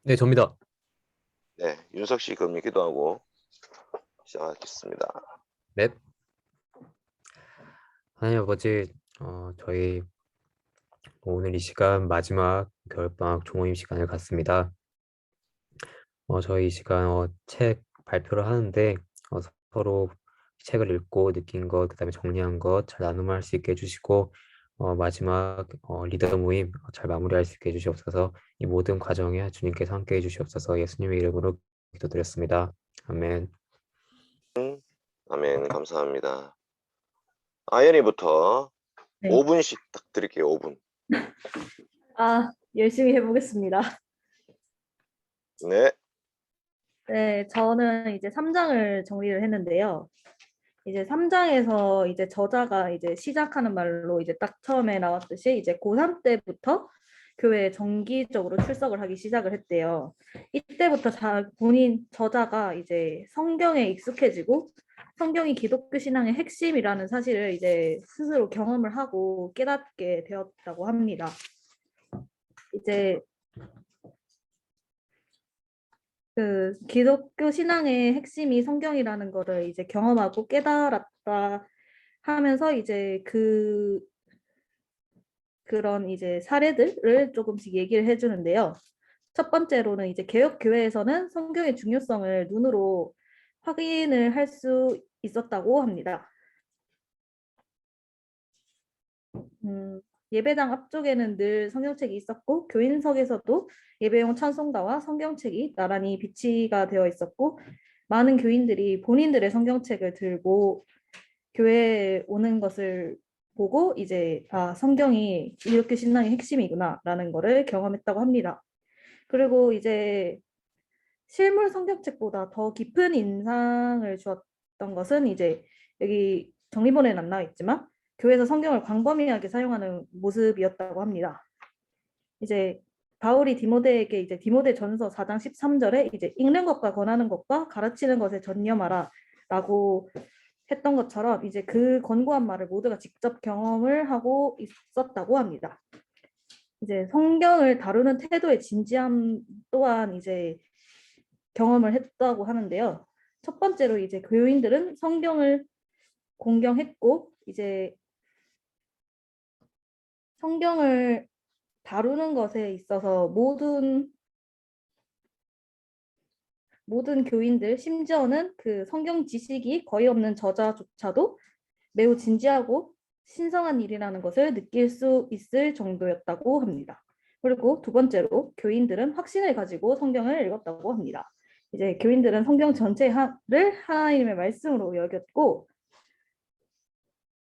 네, 접니다. 네, 윤석 씨 금리 기도하고 시작하겠습니다. 넵. 하나님 아버지, 저희 오늘 이 시간 마지막 겨울방학 종호임 시간을 갖습니다. 저희 이 시간 책 발표를 하는데 서로 책을 읽고 느낀 것, 그다음에 정리한 것 잘 나눔할 수 있게 해주시고 마지막 리더 모임 잘 마무리할 수 있게 해주시옵소서. 이 모든 과정에 주님께서 함께 해주시옵소서. 예수님의 이름으로 기도드렸습니다. 아멘. 아멘, 감사합니다. 아연이부터 네. 5분씩 딱 드릴게요, 5분. 열심히 해보겠습니다. 네, 네, 저는 이제 3장을 정리를 했는데요. 이제 3장에서 이제 저자가 이제 시작하는 말로 이제 딱 처음에 나왔듯이 이제 고3 때부터 교회에 정기적으로 출석을 하기 시작을 했대요. 이때부터 본인 저자가 이제 성경에 익숙해지고 성경이 기독교 신앙의 핵심이라는 사실을 이제 스스로 경험을 하고 깨닫게 되었다고 합니다. 이제 그 기독교 신앙의 핵심이 성경이라는 거를 이제 경험하고 깨달았다 하면서 이제 그런 이제 사례들을 조금씩 얘기를 해주는데요. 첫 번째로는 이제 개혁교회에서는 성경의 중요성을 눈으로 확인을 할 수 있었다고 합니다. 예배당 앞쪽에는 늘 성경책이 있었고 교인석에서도 예배용 찬송가와 성경책이 나란히 비치가 되어 있었고 많은 교인들이 본인들의 성경책을 들고 교회에 오는 것을 보고 이제 성경이 이렇게 신앙의 핵심이구나 라는 거를 경험했다고 합니다. 그리고 이제 실물 성경책보다 더 깊은 인상을 주었던 것은 이제 여기 정리본에는 안 나와 있지만 교회에서 성경을 광범위하게 사용하는 모습이었다고 합니다. 이제 바울이 디모데에게 이제 디모데전서 4장 13절에 이제 읽는 것과 권하는 것과 가르치는 것에 전념하라 라고 했던 것처럼 이제 그 권고한 말을 모두가 직접 경험을 하고 있었다고 합니다. 이제 성경을 다루는 태도의 진지함 또한 이제 경험을 했다고 하는데요. 첫 번째로 이제 교인들은 성경을 공경했고 이제 성경을 다루는 것에 있어서 모든 교인들, 심지어는 그 성경 지식이 거의 없는 저자조차도 매우 진지하고 신성한 일이라는 것을 느낄 수 있을 정도였다고 합니다. 그리고 두 번째로 교인들은 확신을 가지고 성경을 읽었다고 합니다. 이제 교인들은 성경 전체를 하나님의 말씀으로 여겼고,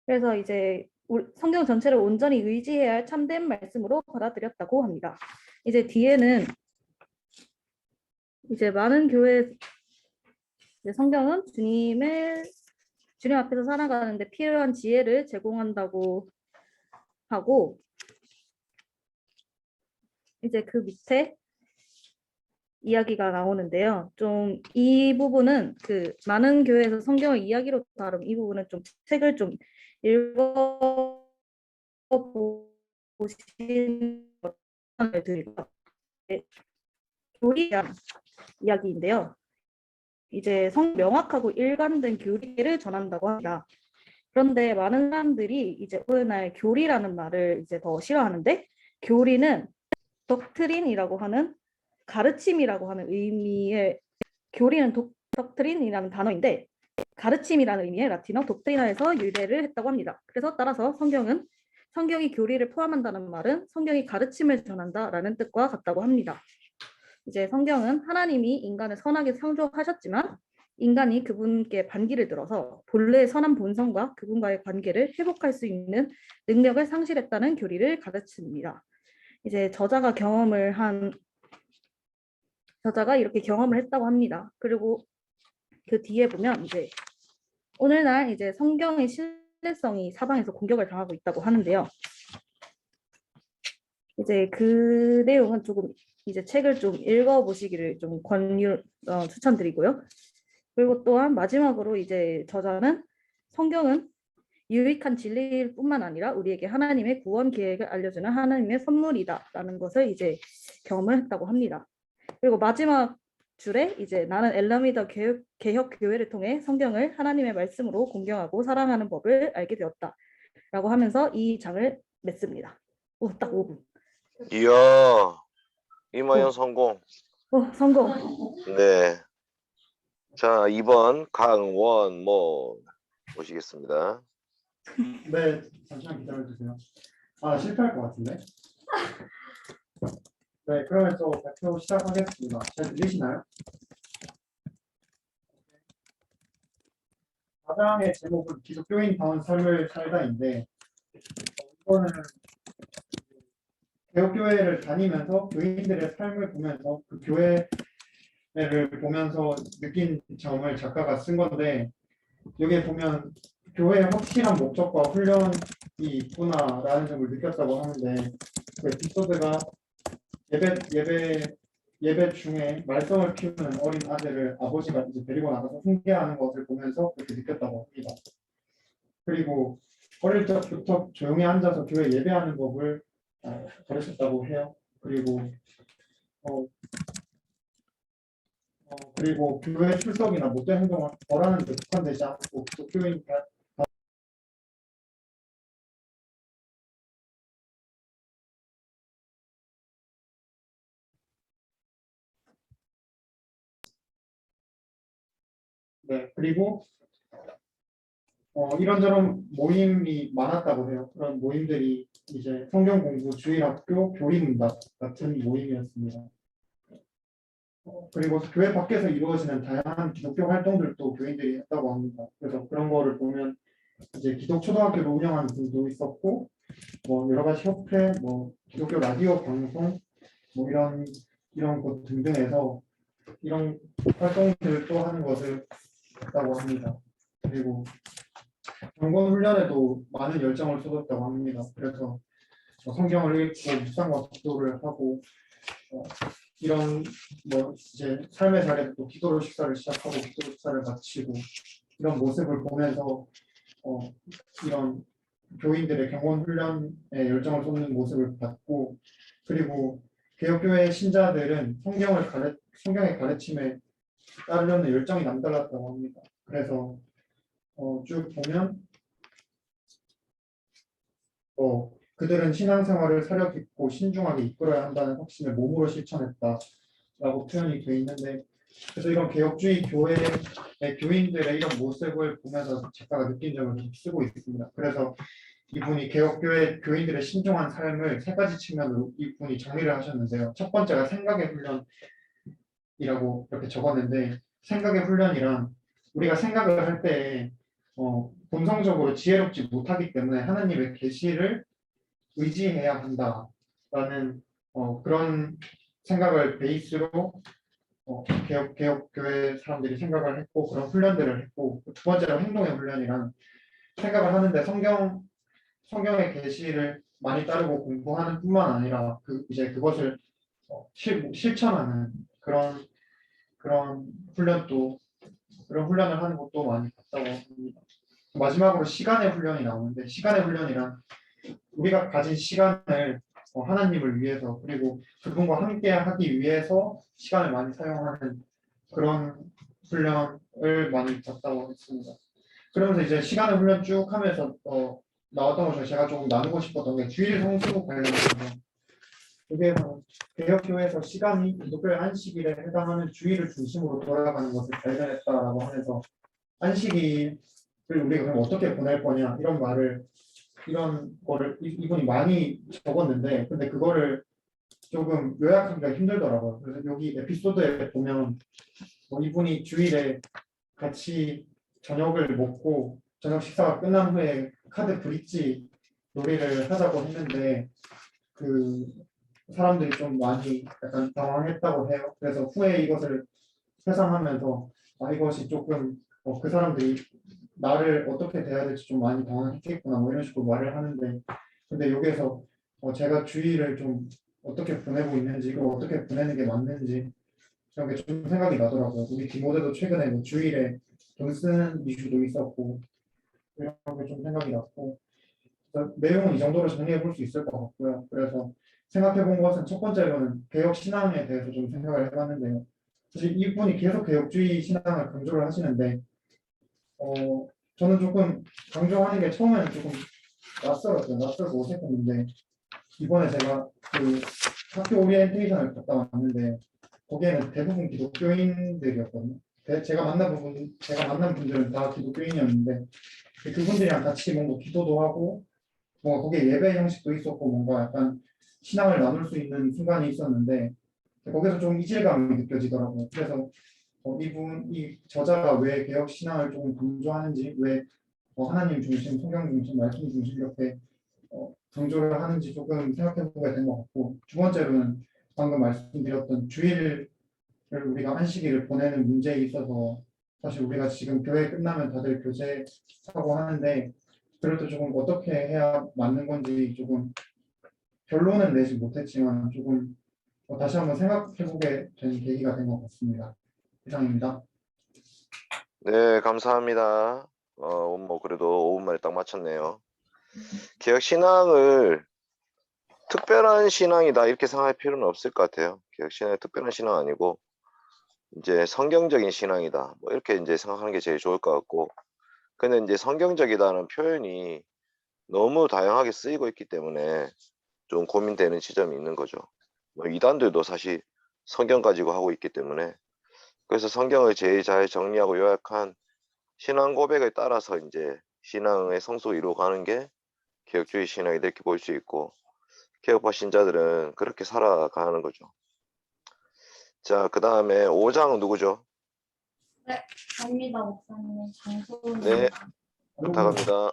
그래서 이제 성경 전체를 온전히 의지해야 할 참된 말씀으로 받아들였다고 합니다. 이제 뒤에는 이제 많은 교회 성경은 주님 앞에서 살아가는데 필요한 지혜를 제공한다고 하고, 이제 그 밑에 이야기가 나오는데요. 좀 이 부분은 그 많은 교회에서 성경을 이야기로 다룬 이 부분은 좀 책을 좀 읽어 보시는 것을 드리고요. 교리에 대한 이야기인데요. 이제 명확하고 일관된 교리를 전한다고 합니다. 그런데 많은 사람들이 이제 오늘날 교리라는 말을 이제 더 싫어하는데, 교리는 덕트린이라고 하는 가르침이라고 하는 의미의, 교리는 덕트린이라는 단어인데 가르침이라는 의미의 라틴어 독트리나에서 유래를 했다고 합니다. 그래서 따라서 성경이 교리를 포함한다는 말은 성경이 가르침을 전한다라는 뜻과 같다고 합니다. 이제 성경은 하나님이 인간을 선하게 창조하셨지만 인간이 그분께 반기를 들어서 본래의 선한 본성과 그분과의 관계를 회복할 수 있는 능력을 상실했다는 교리를 가르칩니다. 이제 저자가 이렇게 경험을 했다고 합니다. 그리고 그 뒤에 보면 이제 오늘날 이제 성경의 신뢰성이 사방에서 공격을 당하고 있다고 하는데요. 이제 그 내용은 조금 이제 책을 좀 읽어보시기를 좀 추천드리고요. 그리고 또한 마지막으로 이제 저자는 성경은 유익한 진리일 뿐만 아니라 우리에게 하나님의 구원 계획을 알려주는 하나님의 선물이다라는 것을 이제 경험을 했다고 합니다. 그리고 마지막 줄에 이제 나는 엘라미다 개혁 교회를 통해 성경을 하나님의 말씀으로 공경하고 사랑하는 법을 알게 되었다. 라고 하면서 이 장을 맺습니다. 오, 딱 5분. 이야, 이마연 성공. 성공. 네. 자, 2번 강원모 모시겠습니다. 네, 잠시만 기다려주세요. 아, 실패할 것 같은데? 네, 그러면 또 발표 시작하겠습니다. 잘 들리시나요? 4장의 제목은 기독교인다운 삶을 살다인데, 이거는 개혁교회를 다니면서 교인들의 삶을 보면서 그 교회를 보면서 느낀 점을 작가가 쓴 건데, 여기에 보면 교회의 확실한 목적과 훈련이 있구나라는 점을 느꼈다고 하는데, 그 에피소드가 예배 중에 말썽을 피우는 어린 아들을 아버지가 이제 데리고 나가서 훈계하는 것을 보면서 그렇게 느꼈다고 합니다. 그리고 어릴 적부터 조용히 앉아서 교회 예배하는 법을 가르쳤다고 해요. 그리고 그리고 교회 출석이나 못된 행동을 벌하는 데 국한되지 않고 기독교인 네, 그리고 이런저런 모임이 많았다고 해요. 그런 모임들이 이제 성경 공부, 주일학교, 교리문답 같은 모임이었습니다. 그리고 교회 밖에서 이루어지는 다양한 기독교 활동들도 교인들이 했다고 합니다. 그래서 그런 거를 보면 이제 기독초등학교를 운영하는 분도 있었고, 뭐 여러 가지 협회, 뭐 기독교 라디오 방송, 뭐 이런 곳 등등에서 이런 활동들도 하는 것을 했다고 합니다. 그리고 경건 훈련에도 많은 열정을 쏟았다고 합니다. 그래서 성경을 읽고 묵상과 기도를 하고 이런 뭐 이제 삶의 자리에서 또 기도로 식사를 시작하고 기도로 식사를 마치고 이런 모습을 보면서 이런 교인들의 경건 훈련에 열정을 쏟는 모습을 봤고, 그리고 개혁교회 신자들은 성경의 가르침에 따르려는 열정이 남달랐다고 합니다. 그래서 쭉 보면 그들은 신앙생활을 사려 깊고 신중하게 이끌어야 한다는 확신을 몸으로 실천했다라고 표현이 되어 있는데, 그래서 이런 개혁주의 교회의 교인들의 이런 모습을 보면서 작가가 느낀 점을 계속 쓰고 있습니다. 그래서 이분이 개혁교회 교인들의 신중한 삶을 세 가지 측면으로 이분이 정리를 하셨는데요. 첫 번째가 생각의 훈련이라고 이렇게 적었는데, 생각의 훈련이란 우리가 생각을 할 때 본성적으로 지혜롭지 못하기 때문에 하나님의 계시를 의지해야 한다라는 그런 생각을 베이스로 개혁교회 사람들이 생각을 했고, 그런 훈련들을 했고, 두 번째로 행동의 훈련이란 생각을 하는데 성경의 계시를 많이 따르고 공부하는 뿐만 아니라 이제 그것을 실천하는 그런 그런 훈련을 하는 것도 많이 봤다고 합니다. 마지막으로 시간의 훈련이 나오는데, 시간의 훈련이란 우리가 가진 시간을 하나님을 위해서 그리고 그분과 함께 하기 위해서 시간을 많이 사용하는 그런 훈련을 많이 봤다고 했습니다. 그러면서 이제 시간의 훈련 쭉 하면서 나왔던 것 중에 제가 조금 나누고 싶었던 게 주일 성수 관련해서, 여기에서 개혁교회에서 시간이 기독교의 안식일에 해당하는 주일을 중심으로 돌아가는 것을 발견했다라고 하면서, 안식일을 우리가 그럼 어떻게 보낼 거냐 이런 거를 이분이 많이 적었는데, 근데 그거를 조금 요약하기가 힘들더라고요. 그래서 여기 에피소드에 보면 이분이 주일에 같이 저녁을 먹고 저녁 식사가 끝난 후에 카드 브릿지 놀이를 하자고 했는데, 그 사람들이 좀 많이 약간 당황했다고 해요. 그래서 후에 이것을 회상하면서 이것이 조금 그 사람들이 나를 어떻게 대해야 될지 좀 많이 당황했겠구나 뭐 이런 식으로 말을 하는데, 근데 여기에서 제가 주의를 좀 어떻게 보내고 있는지, 이걸 어떻게 보내는 게 맞는지 이런 게 좀 생각이 나더라고요. 우리 디모데도 최근에 뭐 주일에 돈 쓰는 이슈도 있었고 이런 게 좀 생각이 났고, 내용은 이 정도로 정리해 볼 수 있을 것 같고요. 그래서 생각해 본 것은 첫 번째로는 개혁 신앙에 대해서 좀 생각을 해봤는데요. 사실 이분이 계속 개혁주의 신앙을 강조를 하시는데 저는 조금 강조하는 게 처음에는 조금 낯설고 어색했는데 이번에 제가 그 학교 오리엔테이션을 갔다 왔는데 거기에는 대부분 기독교인들이었거든요. 제가 만난 분들은 다 기독교인이었는데 그분들이랑 같이 뭔가 기도도 하고 뭔가 거기에 예배 형식도 있었고 뭔가 약간 신앙을 나눌 수 있는 순간이 있었는데 거기서 좀 이질감이 느껴지더라고요. 그래서 이 저자가 왜 개혁 신앙을 조금 강조하는지, 왜 하나님 중심, 성경 중심, 말씀 중심 이렇게 강조를 하는지 조금 생각해 보게 된 것 같고, 두 번째로는 방금 말씀드렸던 주일을 우리가 안식일을 보내는 문제에 있어서 사실 우리가 지금 교회 끝나면 다들 교제하고 하는데 그래도 조금 어떻게 해야 맞는 건지 조금 결론은 내지 못했지만 조금 다시 한번 생각해보게 된 계기가 된 것 같습니다. 이상입니다. 네, 감사합니다. 뭐 그래도 5분 만에 딱 맞췄네요. 개혁 신앙을 특별한 신앙이다 이렇게 생각할 필요는 없을 것 같아요. 개혁 신앙이 특별한 신앙 아니고 이제 성경적인 신앙이다. 뭐 이렇게 이제 생각하는 게 제일 좋을 것 같고, 근데 이제 성경적이다는 표현이 너무 다양하게 쓰이고 있기 때문에 좀 고민되는 지점이 있는 거죠. 뭐 이단들도 사실 성경 가지고 하고 있기 때문에, 그래서 성경을 제일 잘 정리하고 요약한 신앙 고백을 따라서 이제 신앙의 성숙을 이루어가는 게 개혁주의 신앙이 이렇게 볼 수 있고, 개혁파 신자들은 그렇게 살아가는 거죠. 자, 그 다음에 5장은 누구죠? 접니다, 목사님. 장소입니다. 네, 부탁합니다.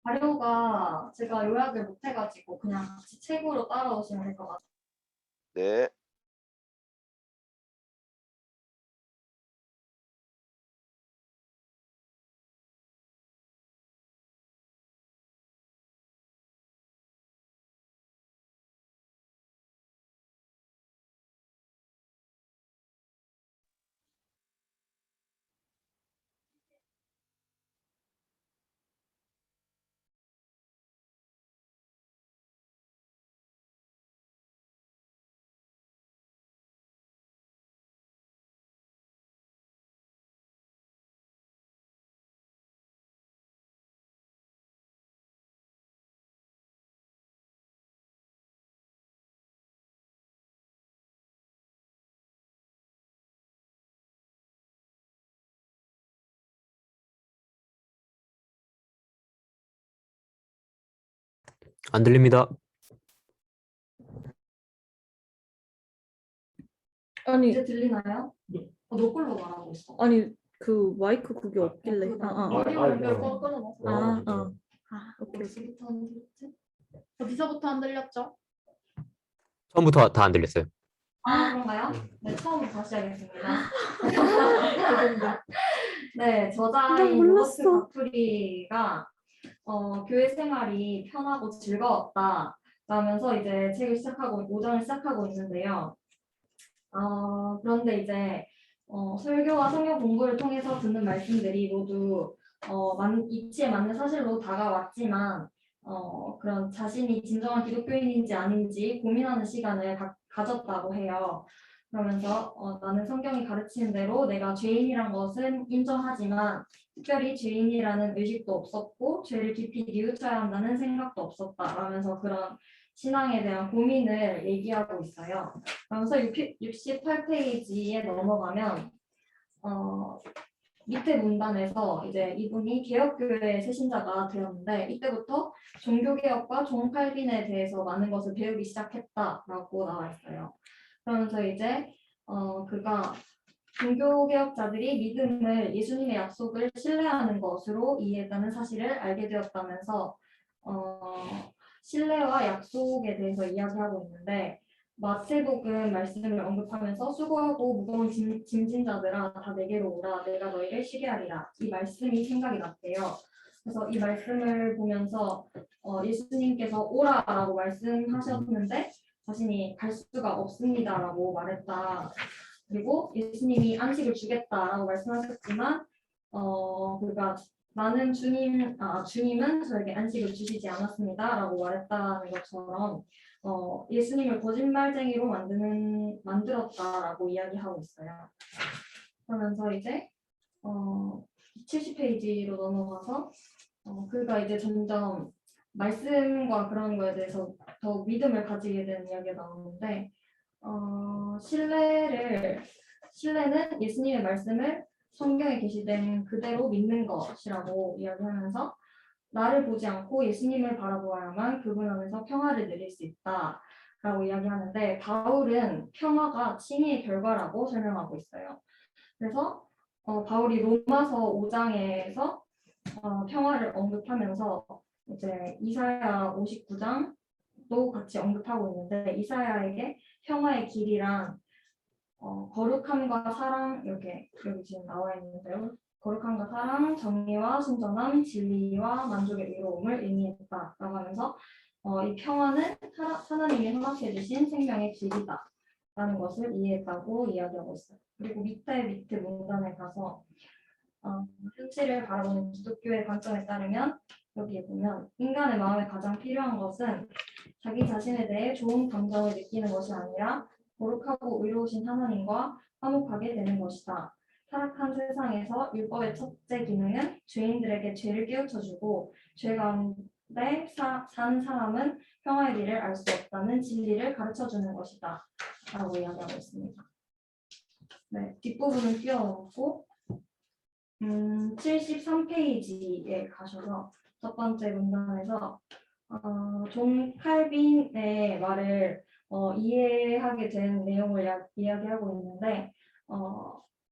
자료가 제가 요약을 못해가지고 그냥 같이 책으로 따라오시면 될 것 같아요. 네. 안 들립니다. 아니 이제 들리나요? 노골로 말하고 있어. 아니 그 마이크 그게 없길래. 오디오 연결 끊어놨어. 오케이. 어디서부터 안 들렸지? 어디서부터 안 들렸죠? 처음부터 다 안 들렸어요. 그런가요? 네, 처음부터 다시 하겠습니다. 네, 난 저자인 몰랐어. 로버트 가프리가 교회 생활이 편하고 즐거웠다 라면서 이제 책을 시작하고 5장을 시작하고 있는데요. 그런데 이제 설교와 성경 공부를 통해서 듣는 말씀들이 모두 이치에 맞는 사실로 다가왔지만 그런 자신이 진정한 기독교인인지 아닌지 고민하는 시간을 가졌다고 해요. 그러면서 나는 성경이 가르치는 대로 내가 죄인이란 것은 인정하지만 특별히 죄인이라는 의식도 없었고 죄를 깊이 뉘우쳐야 한다는 생각도 없었다 라면서 그런 신앙에 대한 고민을 얘기하고 있어요. 그러면서 68페이지에 넘어가면 밑에 문단에서 이제 이분이 개혁교회의 새신자가 되었는데 이때부터 종교개혁과 존 칼빈에 대해서 많은 것을 배우기 시작했다라고 나와 있어요. 그러면서 이제 그가 종교개혁자들이 믿음을 예수님의 약속을 신뢰하는 것으로 이해했다는 사실을 알게 되었다면서 신뢰와 약속에 대해서 이야기하고 있는데 마태복음 말씀을 언급하면서 수고하고 무거운 짐진 자들아 다 내게로 오라 내가 너희를 쉬게 하리라 이 말씀이 생각이 났대요. 그래서 이 말씀을 보면서 예수님께서 오라라고 말씀하셨는데 자신이 갈 수가 없습니다라고 말했다. 그리고 예수님이 안식을 주겠다라고 말씀하셨지만 그가 나는 주님은 저에게 안식을 주시지 않았습니다라고 말했다는 것처럼 예수님을 거짓말쟁이로 만들었다라고 이야기하고 있어요. 그러면서 이제 70페이지로 넘어가서 그가 이제 점점 말씀과 그런 거에 대해서 더 믿음을 가지게 되는 이야기가 나오는데 신뢰는 예수님의 말씀을 성경에 게시된 그대로 믿는 것이라고 이야기하면서 나를 보지 않고 예수님을 바라보아야만 그분 안에서 평화를 누릴 수 있다라고 이야기하는데 바울은 평화가 칭의의 결과라고 설명하고 있어요. 그래서 바울이 로마서 5장에서 평화를 언급하면서 이제 이사야 59장도 같이 언급하고 있는데 이사야에게 평화의 길이란 거룩함과 사랑 이렇게 여기 지금 나와 있는데요. 거룩함과 사랑, 정의와 순전함, 진리와 만족의 의로움을 의미했다라고 하면서 이 평화는 하나님이 허락해 주신 생명의 길이다 라는 것을 이해했다고 이야기하고 있어요. 그리고 밑에 문단에 가서 현실을 바라보는 기독교의 관점에 따르면 여기에 보면 인간의 마음에 가장 필요한 것은 자기 자신에 대해 좋은 감정을 느끼는 것이 아니라 거룩하고 의로우신 하나님과 화목하게 되는 것이다. 타락한 세상에서 율법의 첫째 기능은 죄인들에게 죄를 깨우쳐주고 죄 가운데 산 사람은 평화의 길을 알 수 없다는 진리를 가르쳐주는 것이다. 라고 이야기하고 있습니다. 네, 뒷부분을 뛰어넘고 73페이지에 가셔서 첫 번째 문단에서 존 칼빈의 말을 이해하게 된 내용을 이야기하고 있는데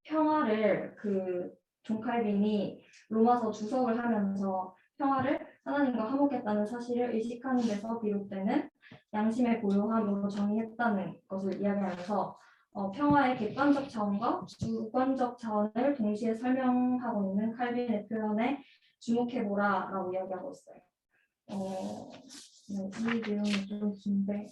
평화를 존 칼빈이 로마서 주석을 하면서 평화를 하나님과 화목했다는 사실을 의식하는 데서 비롯되는 양심의 고요함으로 정의했다는 것을 이야기하면서 평화의 객관적 차원과 주관적 차원을 동시에 설명하고 있는 칼빈의 표현에 주목해보라라고 이야기하고 있어요. 네, 이 내용이 좀 긴데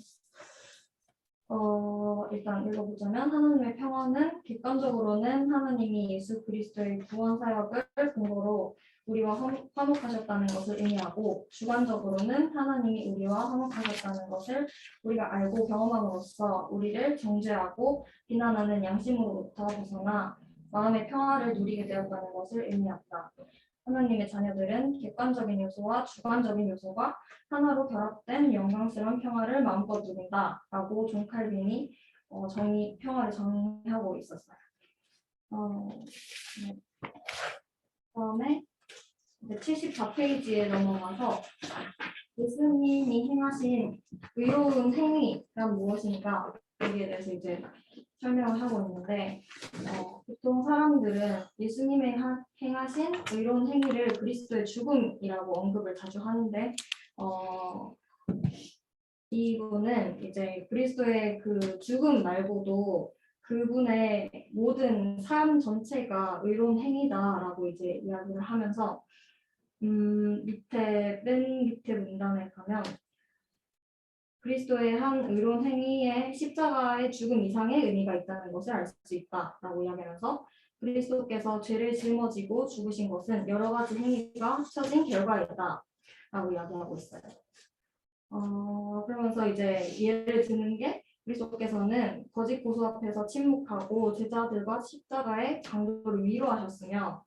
일단 읽어보자면 하나님의 평화는 객관적으로는 하나님이 예수 그리스도의 구원 사역을 근거로 우리와 화목하셨다는 것을 의미하고 주관적으로는 하나님이 우리와 화목하셨다는 것을 우리가 알고 경험함으로써 우리를 정죄하고 비난하는 양심으로부터 벗어나 마음의 평화를 누리게 되었다는 것을 의미한다. 하나님의 자녀들은 객관적인 요소와 주관적인 요소가 하나로 결합된 영광스러운 평화를 마음껏 누린다라고 존 칼빈이 평화를 정의하고 있었어요. 네. 다음에 74페이지에 넘어가서 예수님이 행하신 의로운 행위란 무엇인가 여기에 대해서 이제 설명을 하고 있는데 보통 사람들은 예수님의 행하신 의로운 행위를 그리스도의 죽음이라고 언급을 자주 하는데 이분은 이제 그리스도의 그 죽음 말고도 그분의 모든 삶 전체가 의로운 행위다라고 이제 이야기를 하면서 맨 밑에 문단에 가면 그리스도의 한 의로운 행위에 십자가의 죽음 이상의 의미가 있다는 것을 알 수 있다라고 이야기하면서 그리스도께서 죄를 짊어지고 죽으신 것은 여러 가지 행위가 합쳐진 결과이다라고 이야기하고 있어요. 그러면서 이제 예를 드는 게 그리스도께서는 거짓 고수 앞에서 침묵하고 제자들과 십자가의 강도를 위로하셨으며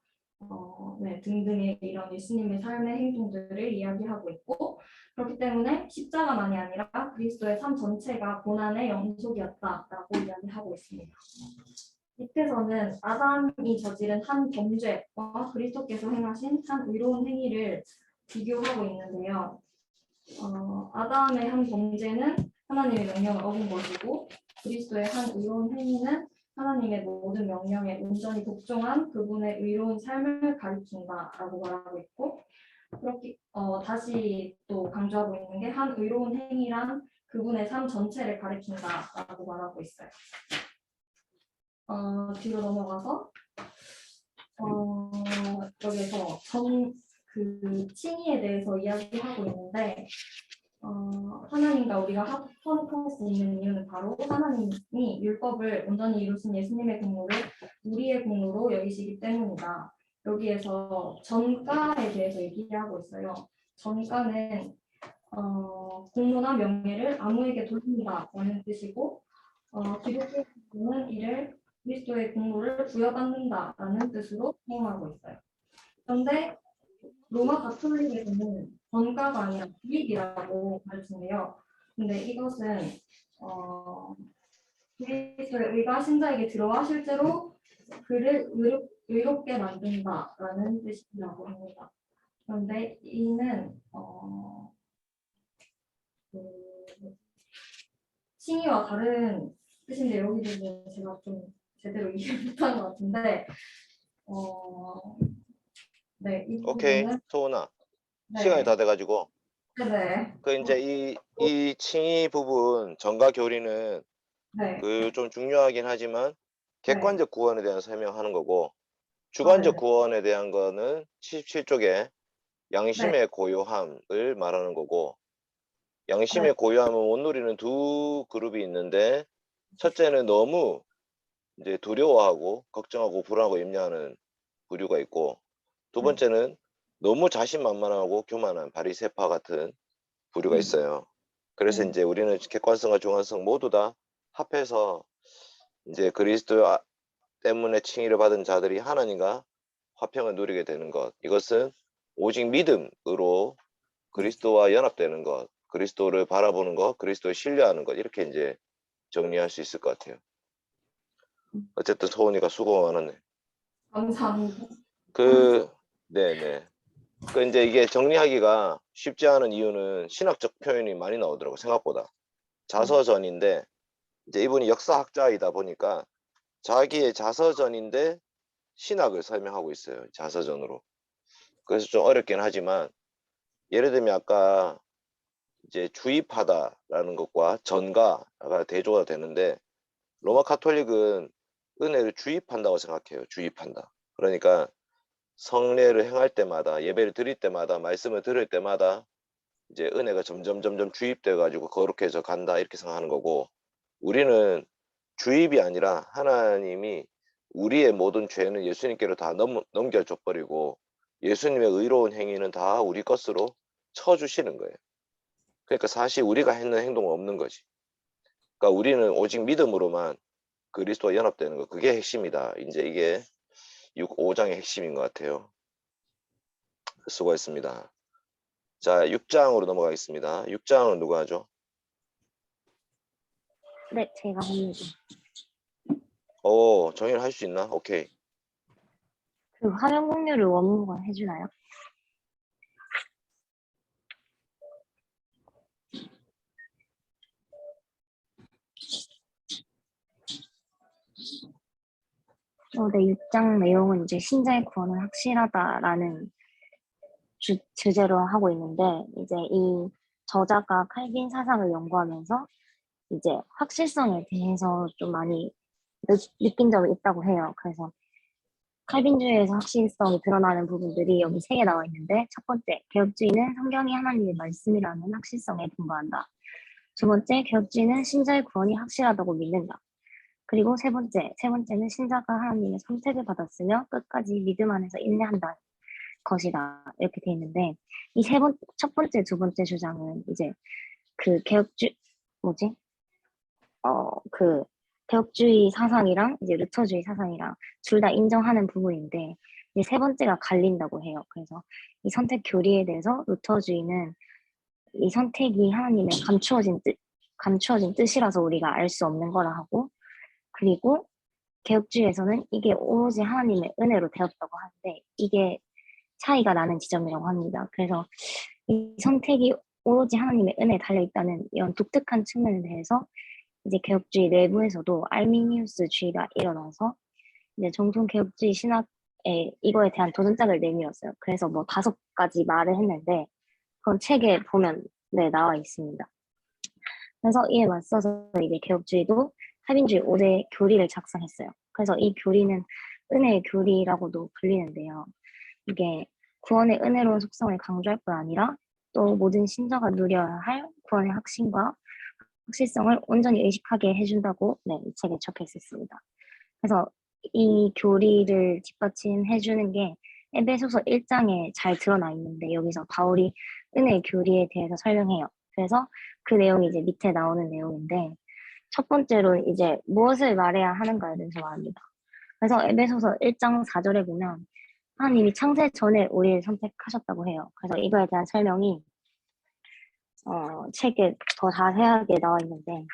네, 등등의 이런 예수님의 삶의 행동들을 이야기하고 있고 그렇기 때문에 십자가만이 아니라 그리스도의 삶 전체가 고난의 연속이었다라고 이야기하고 있습니다. 밑에서는 아담이 저지른 한 범죄와 그리스도께서 행하신 한 의로운 행위를 비교하고 있는데요. 아담의 한 범죄는 하나님의 명령을 어긴 것이고 그리스도의 한 의로운 행위는 하나님의 모든 명령에 온전히 복종한 그분의 의로운 삶을 가리킨다라고 말하고 있고 그렇게 다시 또 강조하고 있는 게 한 의로운 행위란 그분의 삶 전체를 가리킨다라고 말하고 있어요. 뒤로 넘어가서 여기서 그 칭의에 대해서 이야기하고 있는데 하나님과 우리가 화목할 수 있는 이유는 바로 하나님이 율법을 온전히 이루신 예수님의 공로를 우리의 공로로 여기시기 때문이다. 여기에서 전가에 대해서 얘기하고 있어요. 전가는 공로나 명예를 아무에게 돌린다라는 뜻이고 기독교는 이를 그리스도의 공로를 부여받는다라는 뜻으로 사용하고 있어요. 그런데 로마 가톨릭에서는 전가가 아니라 기입이라고 가르치는데요. 근데 이것은 그리스도의 의가 신자에게 들어와 실제로 그를 의롭게 만든다라는 뜻이라고 합니다. 그런데 이는 그 칭의와 다른 뜻인데 여기서는 제가 좀 제대로 이해 못한 것 같은데 네, 이 오케이, 부분은 소은아. 네, 시간이 다 돼가지고. 네, 그 이제 이 칭의 부분, 전가 교리는 네, 그 좀 중요하긴 하지만 객관적 구원에 대한 설명하는 거고 주관적 네. 구원에 대한 거는 77쪽에 양심의 고요함을 말하는 거고 양심의 고요함은 못 누리는 두 그룹이 있는데 첫째는 너무 이제 두려워하고 걱정하고 불안하고 염려하는 부류가 있고 두 번째는 너무 자신만만하고 교만한 바리새파 같은 부류가 있어요. 그래서 이제 우리는 객관성과 주관성 모두 다 합해서 이제 그리스도 때문에 칭의를 받은 자들이 하나님과 화평을 누리게 되는 것. 이것은 오직 믿음으로 그리스도와 연합되는 것, 그리스도를 바라보는 것, 그리스도를 신뢰하는 것. 이렇게 이제 정리할 수 있을 것 같아요. 어쨌든 소은이가 수고가 많았네. 감사합니다. 네네. 그 이제 이게 정리하기가 쉽지 않은 이유는 신학적 표현이 많이 나오더라고, 생각보다. 자서전인데, 이제 이분이 역사학자이다 보니까 자기의 자서전인데 신학을 설명하고 있어요. 자서전으로. 그래서 좀 어렵긴 하지만 예를 들면 아까 이제 주입하다라는 것과 전가가 대조가 되는데 로마 카톨릭은 은혜를 주입한다고 생각해요. 주입한다. 그러니까 성례를 행할 때마다 예배를 드릴 때마다 말씀을 들을 때마다 이제 은혜가 점점 주입돼 가지고 거룩해져 간다 이렇게 생각하는 거고 우리는 주입이 아니라 하나님이 우리의 모든 죄는 예수님께로 다 넘겨줘 버리고 예수님의 의로운 행위는 다 우리 것으로 쳐주시는 거예요. 그러니까 사실 우리가 했는 행동은 없는 거지. 그러니까 우리는 오직 믿음으로만 그리스도와 연합되는 거 그게 핵심이다. 이제 이게 5장의 핵심인 것 같아요. 수고했습니다. 자, 6장으로 넘어가겠습니다. 6장은 누가 하죠? 네, 제가 합니다. 정의를 할 수 있나? 오케이. 그 화면 공유를 원무가 해주나요? 네, 6장 내용은 이제 신자의 구원은 확실하다라는 주제로 하고 있는데 이제 이 저자가 칼빈 사상을 연구하면서 이제 확실성에 대해서 좀 많이 느낀 점이 있다고 해요. 그래서 칼빈주의에서 확실성이 드러나는 부분들이 여기 3개 나와 있는데 첫 번째, 개혁주의는 성경이 하나님의 말씀이라는 확실성에 근거한다. 두 번째, 개혁주의는 신자의 구원이 확실하다고 믿는다. 그리고 세 번째는 신자가 하나님의 선택을 받았으며 끝까지 믿음 안에서 인내한다 것이다. 이렇게 돼 있는데 이 첫 번째, 두 번째 주장은 이제 그 개혁주의 사상이랑 이제 루터주의 사상이랑 둘 다 인정하는 부분인데 이제 세 번째가 갈린다고 해요. 그래서 이 선택 교리에 대해서 루터주의는 이 선택이 하나님의 감추어진 뜻이라서 우리가 알 수 없는 거라 하고 그리고 개혁주의에서는 이게 오로지 하나님의 은혜로 되었다고 하는데 이게 차이가 나는 지점이라고 합니다. 그래서 이 선택이 오로지 하나님의 은혜에 달려있다는 이런 독특한 측면에 대해서 이제 개혁주의 내부에서도 알미니우스주의가 일어나서 이제 정통 개혁주의 신학에 이거에 대한 도전장을 내밀었어요. 그래서 뭐 5가지 말을 했는데 그건 책에 보면 네, 나와 있습니다. 그래서 이에 맞서서 이제 개혁주의도 칼빈주의 5대 교리를 작성했어요. 그래서 이 교리는 은혜의 교리라고도 불리는데요. 이게 구원의 은혜로운 속성을 강조할 뿐 아니라 또 모든 신자가 누려야 할 구원의 확신과 확실성을 온전히 의식하게 해준다고 네, 이 책에 적혀 있었습니다. 그래서 이 교리를 뒷받침해주는 게 에베소서 1장에 잘 드러나 있는데 여기서 바울이 은혜의 교리에 대해서 설명해요. 그래서 그 내용이 이제 밑에 나오는 내용인데 첫 번째로 이제 무엇을 말해야 하는가에 대해서 말합니다. 그래서 에베소서 1장 4절에 보면 하나님이 창세 전에 우리를 선택하셨다고 해요. 그래서 이거에 대한 설명이 책에 더 자세하게 나와 있는데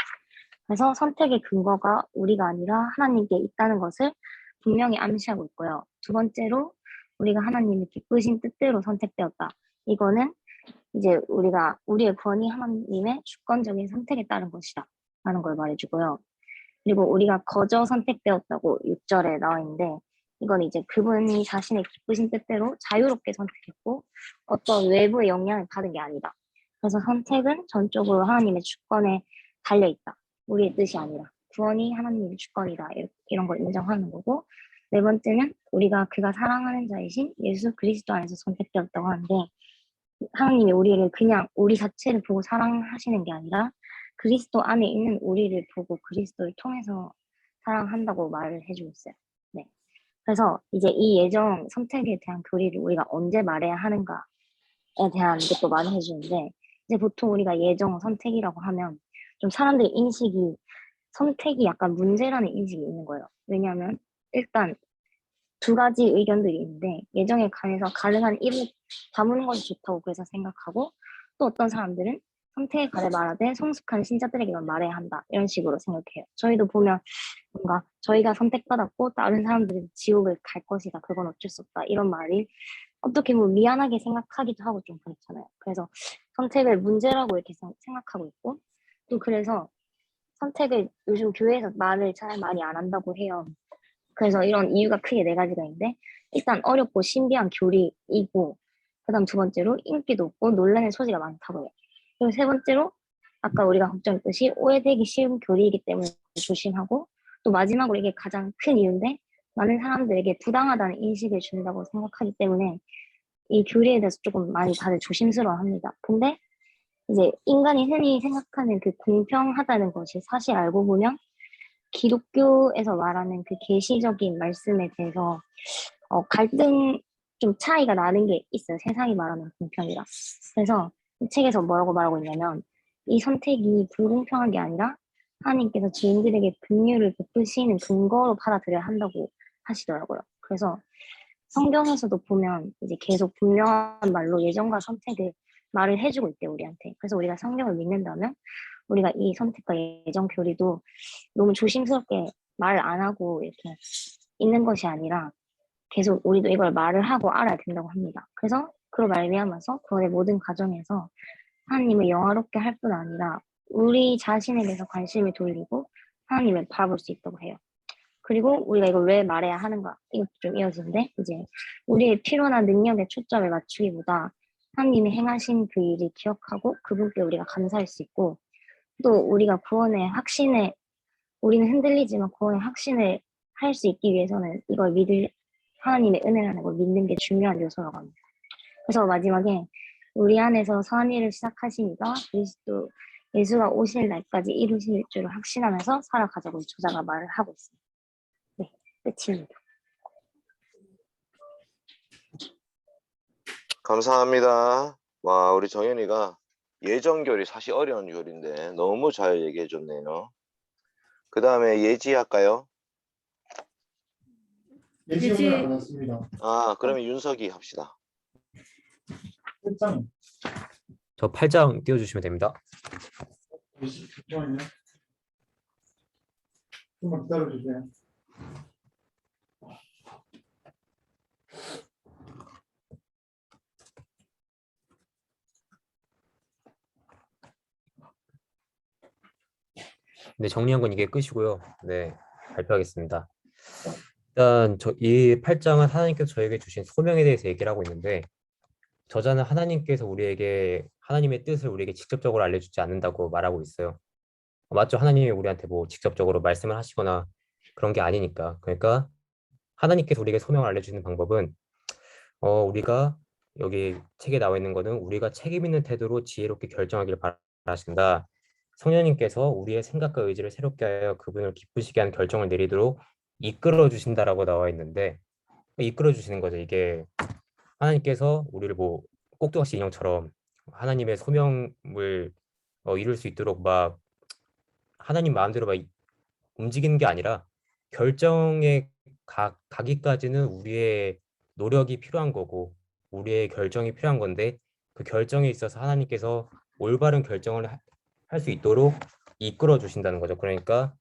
그래서 선택의 근거가 우리가 아니라 하나님께 있다는 것을 분명히 암시하고 있고요. 두 번째로 우리가 하나님의 기쁘신 뜻대로 선택되었다. 이거는 이제 우리가 우리의 구원이 하나님의 주권적인 선택에 따른 것이다 라는 걸 말해주고요. 그리고 우리가 거저 선택되었다고 6절에 나와 있는데 이건 이제 그분이 자신의 기쁘신 뜻대로 자유롭게 선택했고 어떤 외부의 영향을 받은 게 아니다. 그래서 선택은 전적으로 하나님의 주권에 달려 있다. 우리의 뜻이 아니라 구원이 하나님의 주권이다. 이런 걸 인정하는 거고 네 번째는 우리가 그가 사랑하는 자이신 예수 그리스도 안에서 선택되었다고 하는데 하나님이 우리를 그냥 우리 자체를 보고 사랑하시는 게 아니라 그리스도 안에 있는 우리를 보고 그리스도를 통해서 사랑한다고 말을 해주고 있어요. 네. 그래서 이제 이 예정 선택에 대한 교리를 우리가 언제 말해야 하는가에 대한 것도 많이 해주는데 이제 보통 우리가 예정 선택이라고 하면 좀 사람들의 인식이 선택이 약간 문제라는 인식이 있는 거예요. 왜냐하면 일단 두 가지 의견들이 있는데 예정에 관해서 가능한 입을 다무는 것이 좋다고 그래서 생각하고 또 어떤 사람들은 선택에 관해 말하되 성숙한 신자들에게만 말해야 한다 이런 식으로 생각해요. 저희도 보면 뭔가 저희가 선택받았고 다른 사람들은 지옥을 갈 것이다 그건 어쩔 수 없다 이런 말이 어떻게 보면 미안하게 생각하기도 하고 좀 그렇잖아요. 그래서 선택을 문제라고 이렇게 생각하고 있고 또 그래서 선택을 요즘 교회에서 말을 잘 많이 안 한다고 해요. 그래서 이런 이유가 크게 네 가지가 있는데 일단 어렵고 신비한 교리이고 그다음 두 번째로 인기도 없고 논란의 소지가 많다고 해요. 그리고 세 번째로 아까 우리가 걱정했듯이 오해되기 쉬운 교리이기 때문에 조심하고 또 마지막으로 이게 가장 큰 이유인데 많은 사람들에게 부당하다는 인식을 준다고 생각하기 때문에 이 교리에 대해서 조금 많이 다들 조심스러워합니다. 근데 이제 인간이 흔히 생각하는 그 공평하다는 것이 사실 알고 보면 기독교에서 말하는 그 계시적인 말씀에 대해서 갈등 좀 차이가 나는 게 있어요. 세상이 말하는 공평이랑. 그래서 이 책에서 뭐라고 말하고 있냐면 이 선택이 불공평한 게 아니라 하나님께서 죄인들에게 긍휼을 베푸시는 근거로 받아들여야 한다고 하시더라고요. 그래서 성경에서도 보면 이제 계속 분명한 말로 예정과 선택을 말을 해주고 있대요, 우리한테. 그래서 우리가 성경을 믿는다면 우리가 이 선택과 예정 교리도 너무 조심스럽게 말을 안 하고 이렇게 있는 것이 아니라 계속 우리도 이걸 말을 하고 알아야 된다고 합니다. 그래서 그로 말미암아서 구원의 모든 과정에서 하나님을 영화롭게 할 뿐 아니라 우리 자신에게서 관심을 돌리고 하나님을 바라볼 수 있다고 해요. 그리고 우리가 이걸 왜 말해야 하는가 이것도 좀 이어지는데 이제 우리의 필요나 능력에 초점을 맞추기보다 하나님이 행하신 그 일을 기억하고 그분께 우리가 감사할 수 있고 또 우리가 구원의 확신에 우리는 흔들리지만 구원의 확신을 할 수 있기 위해서는 이걸 믿을 하나님의 은혜라는 걸 믿는 게 중요한 요소라고 합니다. 그래서 마지막에 우리 안에서 선한 일을 시작하시니까 그리스도 예수가 오실 날까지 이루실 줄을 확신하면서 살아가자고 저자가 말을 하고 있습니다. 네, 끝입니다. 감사합니다. 와, 우리 정연이가 예정교리 사실 어려운 교리인데 너무 잘 얘기해 줬네요. 그 다음에 예지 할까요? 예지 예지. 오늘 안 왔습니다. 아, 그러면 윤석이 합시다. 일장 저 8장 띄워주시면 됩니다. 잠시만요. 좀만 기다려주세요. 네, 정리한 건 이게 끝이고요. 네, 발표하겠습니다. 일단 이 8장은 하나님께서 저에게 주신 소명에 대해서 얘기를 하고 있는데 저자는 하나님께서 우리에게 하나님의 뜻을 우리에게 직접적으로 알려주지 않는다고 말하고 있어요. 맞죠? 하나님이 우리한테 뭐 직접적으로 말씀을 하시거나 그런 게 아니니까. 그러니까 하나님께서 우리에게 소명을 알려주시는 방법은 우리가 여기 책에 나와 있는 거는 우리가 책임 있는 태도로 지혜롭게 결정하기를 바라신다. 성령님께서 우리의 생각과 의지를 새롭게 하여 그분을 기쁘시게 하는 결정을 내리도록 이끌어 주신다라고 나와 있는데 이끌어 주시는 거죠. 이게 하나님께서 우리를 뭐 꼭두각시 인형처럼 하나님의 소명을 이룰 수 있도록 막 하나님 마음대로 막 움직이는 게 아니라 결정에 가기까지는 우리의 노력이 필요한 거고 우리의 결정이 필요한 건데 그 결정에 있어서 하나님께서 올바른 결정을 할 수 있도록 이끌어 주신다는 거죠. 그러니까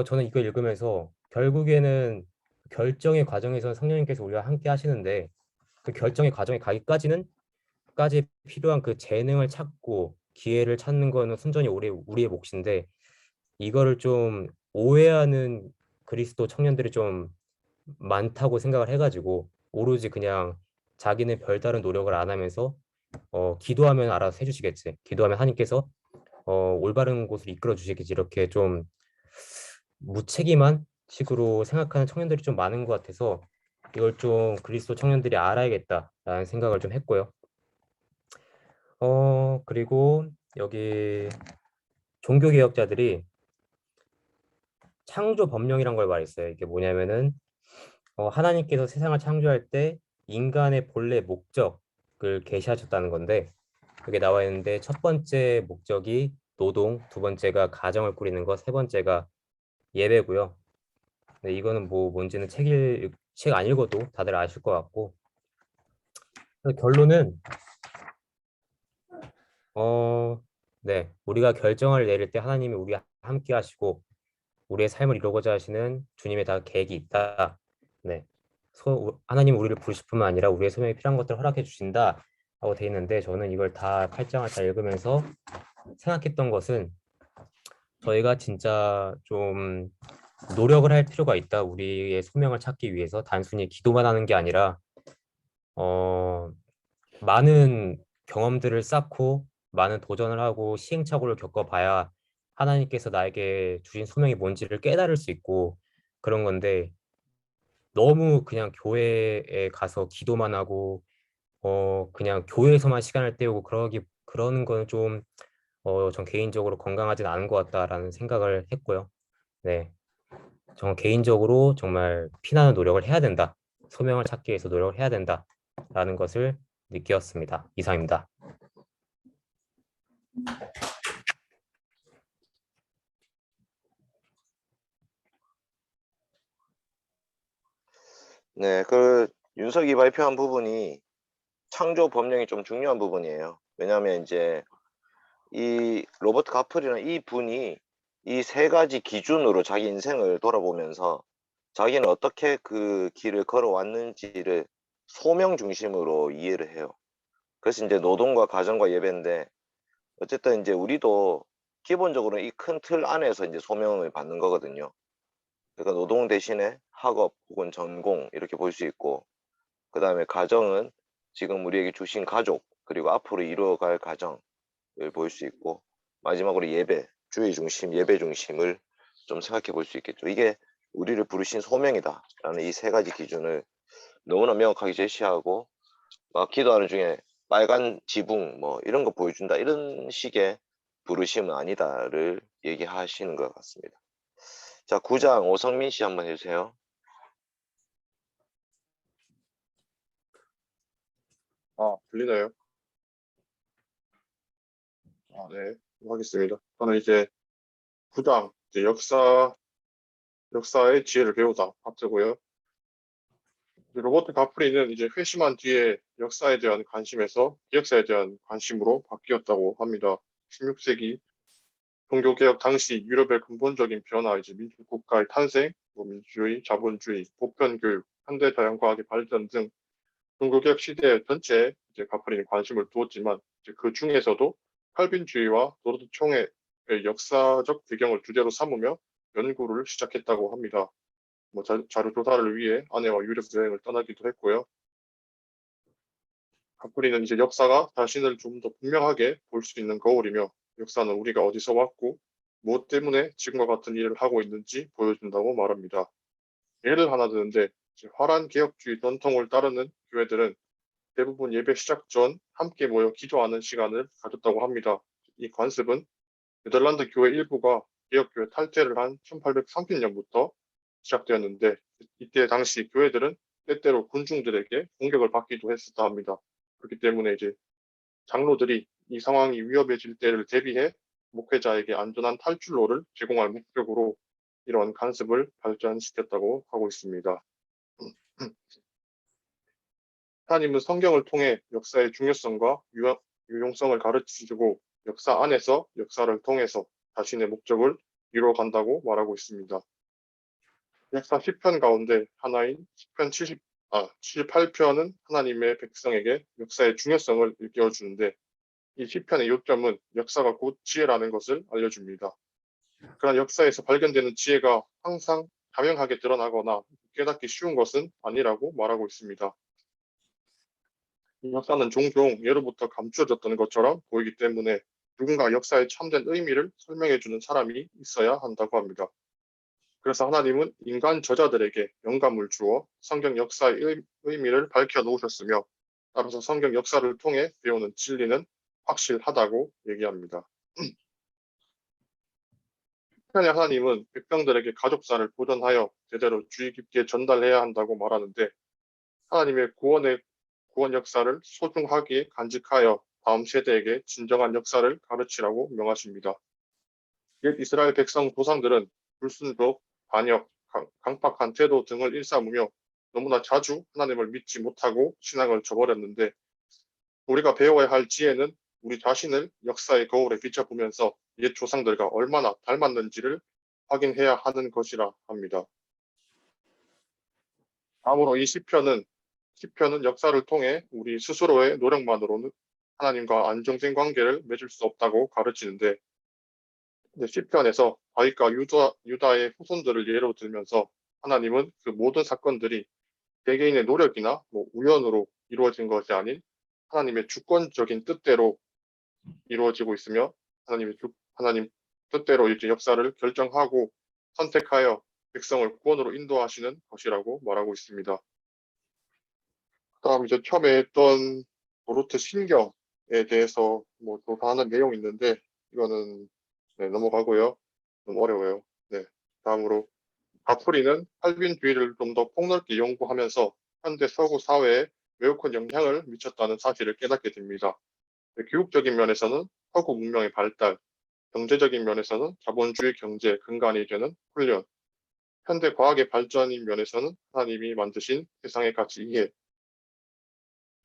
저는 이걸 읽으면서 결국에는 결정의 과정에서 성령님께서 우리와 함께 하시는데 그 결정의 과정에 가기까지 필요한 그 재능을 찾고 기회를 찾는 거는 순전히 우리의 몫인데 이거를 좀 오해하는 그리스도 청년들이 좀 많다고 생각을 해가지고 오로지 그냥 자기는 별다른 노력을 안 하면서 기도하면 알아서 해주시겠지. 기도하면 하나님께서 올바른 곳을 이끌어 주시겠지. 이렇게 좀 무책임한 식으로 생각하는 청년들이 좀 많은 것 같아서 이걸 좀 그리스도 청년들이 알아야겠다라는 생각을 좀 했고요. 그리고 여기 종교개혁자들이 창조 법령이란 걸 말했어요. 이게 뭐냐면은 하나님께서 세상을 창조할 때 인간의 본래 목적을 계시하셨다는 건데 그게 나와 있는데 첫 번째 목적이 노동, 두 번째가 가정을 꾸리는 것, 세 번째가 예배고요. 네, 이거는 뭐 뭔지는 책 안 읽어도 다들 아실 것 같고 그래서 결론은 네, 우리가 결정을 내릴 때 하나님이 우리와 함께 하시고 우리의 삶을 이루고자 하시는 주님의 다 계획이 있다. 네. 하나님 우리를 부르실 뿐만 아니라 우리의 소명이 필요한 것들을 허락해 주신다. 라고 돼 있는데 저는 이걸 다 8장을 다 읽으면서 생각했던 것은 저희가 진짜 좀 노력을 할 필요가 있다. 우리의 소명을 찾기 위해서 단순히 기도만 하는 게 아니라 어, 많은 경험들을 쌓고 많은 도전을 하고 시행착오를 겪어봐야 하나님께서 나에게 주신 소명이 뭔지를 깨달을 수 있고 그런 건데 너무 그냥 교회에 가서 기도만 하고 그냥 교회에서만 시간을 때우고 그러는 거는 좀 전 개인적으로 건강하진 않은 것 같다라는 생각을 했고요. 네, 저 개인적으로 정말 피나는 노력을 해야 된다. 소명을 찾기 위해서 노력을 해야 된다라는 것을 느꼈습니다. 이상입니다. 네, 그 윤석이 발표한 부분이 창조 법령이 좀 중요한 부분이에요. 왜냐하면 이제 이 로버트 가프리는 이 분이 이 세 가지 기준으로 자기 인생을 돌아보면서 자기는 어떻게 그 길을 걸어왔는지를 소명 중심으로 이해를 해요. 그래서 이제 노동과 가정과 예배인데 어쨌든 이제 우리도 기본적으로 이 큰 틀 안에서 이제 소명을 받는 거거든요. 그러니까 노동 대신에 학업 혹은 전공 이렇게 볼 수 있고 그 다음에 가정은 지금 우리에게 주신 가족 그리고 앞으로 이루어갈 가정을 볼 수 있고 마지막으로 예배, 주의 중심, 예배 중심을 좀 생각해 볼 수 있겠죠. 이게 우리를 부르신 소명이다 라는 이 세 가지 기준을 너무나 명확하게 제시하고 막 기도하는 중에 빨간 지붕 뭐 이런 거 보여준다 이런 식의 부르심은 아니다를 얘기하시는 것 같습니다. 자, 9장 오성민 씨 한번 해주세요. 들리나요? 네, 하겠습니다. 저는 이제 9장, 이제 역사의 지혜를 배우다 파트고요. 로버트 가프리는 이제 회심한 뒤에 역사에 대한 관심에서 기억사에 대한 관심으로 바뀌었다고 합니다. 16세기 종교개혁 당시 유럽의 근본적인 변화, 이제 민주국가의 탄생, 민주주의, 자본주의, 보편교육, 현대자연과학의 발전 등 종교개혁 시대 전체에 이제 가프리는 관심을 두었지만 이제 그 중에서도 칼빈주의와 노르드 총회의 역사적 배경을 주제로 삼으며 연구를 시작했다고 합니다. 자료 조사를 위해 아내와 유럽 여행을 떠나기도 했고요. 가프리는 이제 역사가 자신을 좀 더 분명하게 볼 수 있는 거울이며 역사는 우리가 어디서 왔고 무엇 때문에 지금과 같은 일을 하고 있는지 보여준다고 말합니다. 예를 하나 드는데 화란 개혁주의 전통을 따르는 교회들은 대부분 예배 시작 전 함께 모여 기도하는 시간을 가졌다고 합니다. 이 관습은 네덜란드 교회 일부가 개혁교회 탈퇴를 한 1830년부터 시작되었는데 이때 당시 교회들은 때때로 군중들에게 공격을 받기도 했었다 합니다. 그렇기 때문에 이제 장로들이 이 상황이 위험해질 때를 대비해 목회자에게 안전한 탈출로를 제공할 목적으로 이런 간섭을 발전시켰다고 하고 있습니다. 하나님은 성경을 통해 역사의 중요성과 유용성을 가르치시고 역사 안에서 역사를 통해서 자신의 목적을 이루어간다고 말하고 있습니다. 역사 10편 가운데 하나인 78편은 하나님의 백성에게 역사의 중요성을 일깨워주는데 이 시편의 요점은 역사가 곧 지혜라는 것을 알려줍니다. 그러나 역사에서 발견되는 지혜가 항상 자명하게 드러나거나 깨닫기 쉬운 것은 아니라고 말하고 있습니다. 이 역사는 종종 예로부터 감추어졌던 것처럼 보이기 때문에 누군가 역사의 참된 의미를 설명해주는 사람이 있어야 한다고 합니다. 그래서 하나님은 인간 저자들에게 영감을 주어 성경 역사의 의미를 밝혀놓으셨으며 따라서 성경 역사를 통해 배우는 진리는 확실하다고 얘기합니다. 시편의 하나님은 백성들에게 가족사를 보존하여 제대로 주의 깊게 전달해야 한다고 말하는데 하나님의 구원 역사를 소중하게 간직하여 다음 세대에게 진정한 역사를 가르치라고 명하십니다. 옛 이스라엘 백성 조상들은 불순종, 반역, 강팍한 태도 등을 일삼으며 너무나 자주 하나님을 믿지 못하고 신앙을 저버렸는데 우리가 배워야 할 지혜는 우리 자신을 역사의 거울에 비춰보면서 옛 조상들과 얼마나 닮았는지를 확인해야 하는 것이라 합니다. 다음으로 이 시편은 역사를 통해 우리 스스로의 노력만으로는 하나님과 안정된 관계를 맺을 수 없다고 가르치는데 시편에서 다윗과 유다의 후손들을 예로 들면서 하나님은 그 모든 사건들이 개개인의 노력이나 우연으로 이루어진 것이 아닌 하나님의 주권적인 뜻대로 이루어지고 있으며 하나님 뜻대로 이제 역사를 결정하고 선택하여 백성을 구원으로 인도하시는 것이라고 말하고 있습니다. 그다음 이제 처음에 했던 도르트 신경에 대해서 조사하는 내용이 있는데 이거는 넘어가고요. 너무 어려워요. 다음으로 가프리는 칼빈주의를 좀 더 폭넓게 연구하면서 현대 서구 사회에 매우 큰 영향을 미쳤다는 사실을 깨닫게 됩니다. 교육적인 면에서는 서구 문명의 발달, 경제적인 면에서는 자본주의 경제의 근간이 되는 훈련, 현대 과학의 발전인 면에서는 하나님이 만드신 세상의 가치 이해,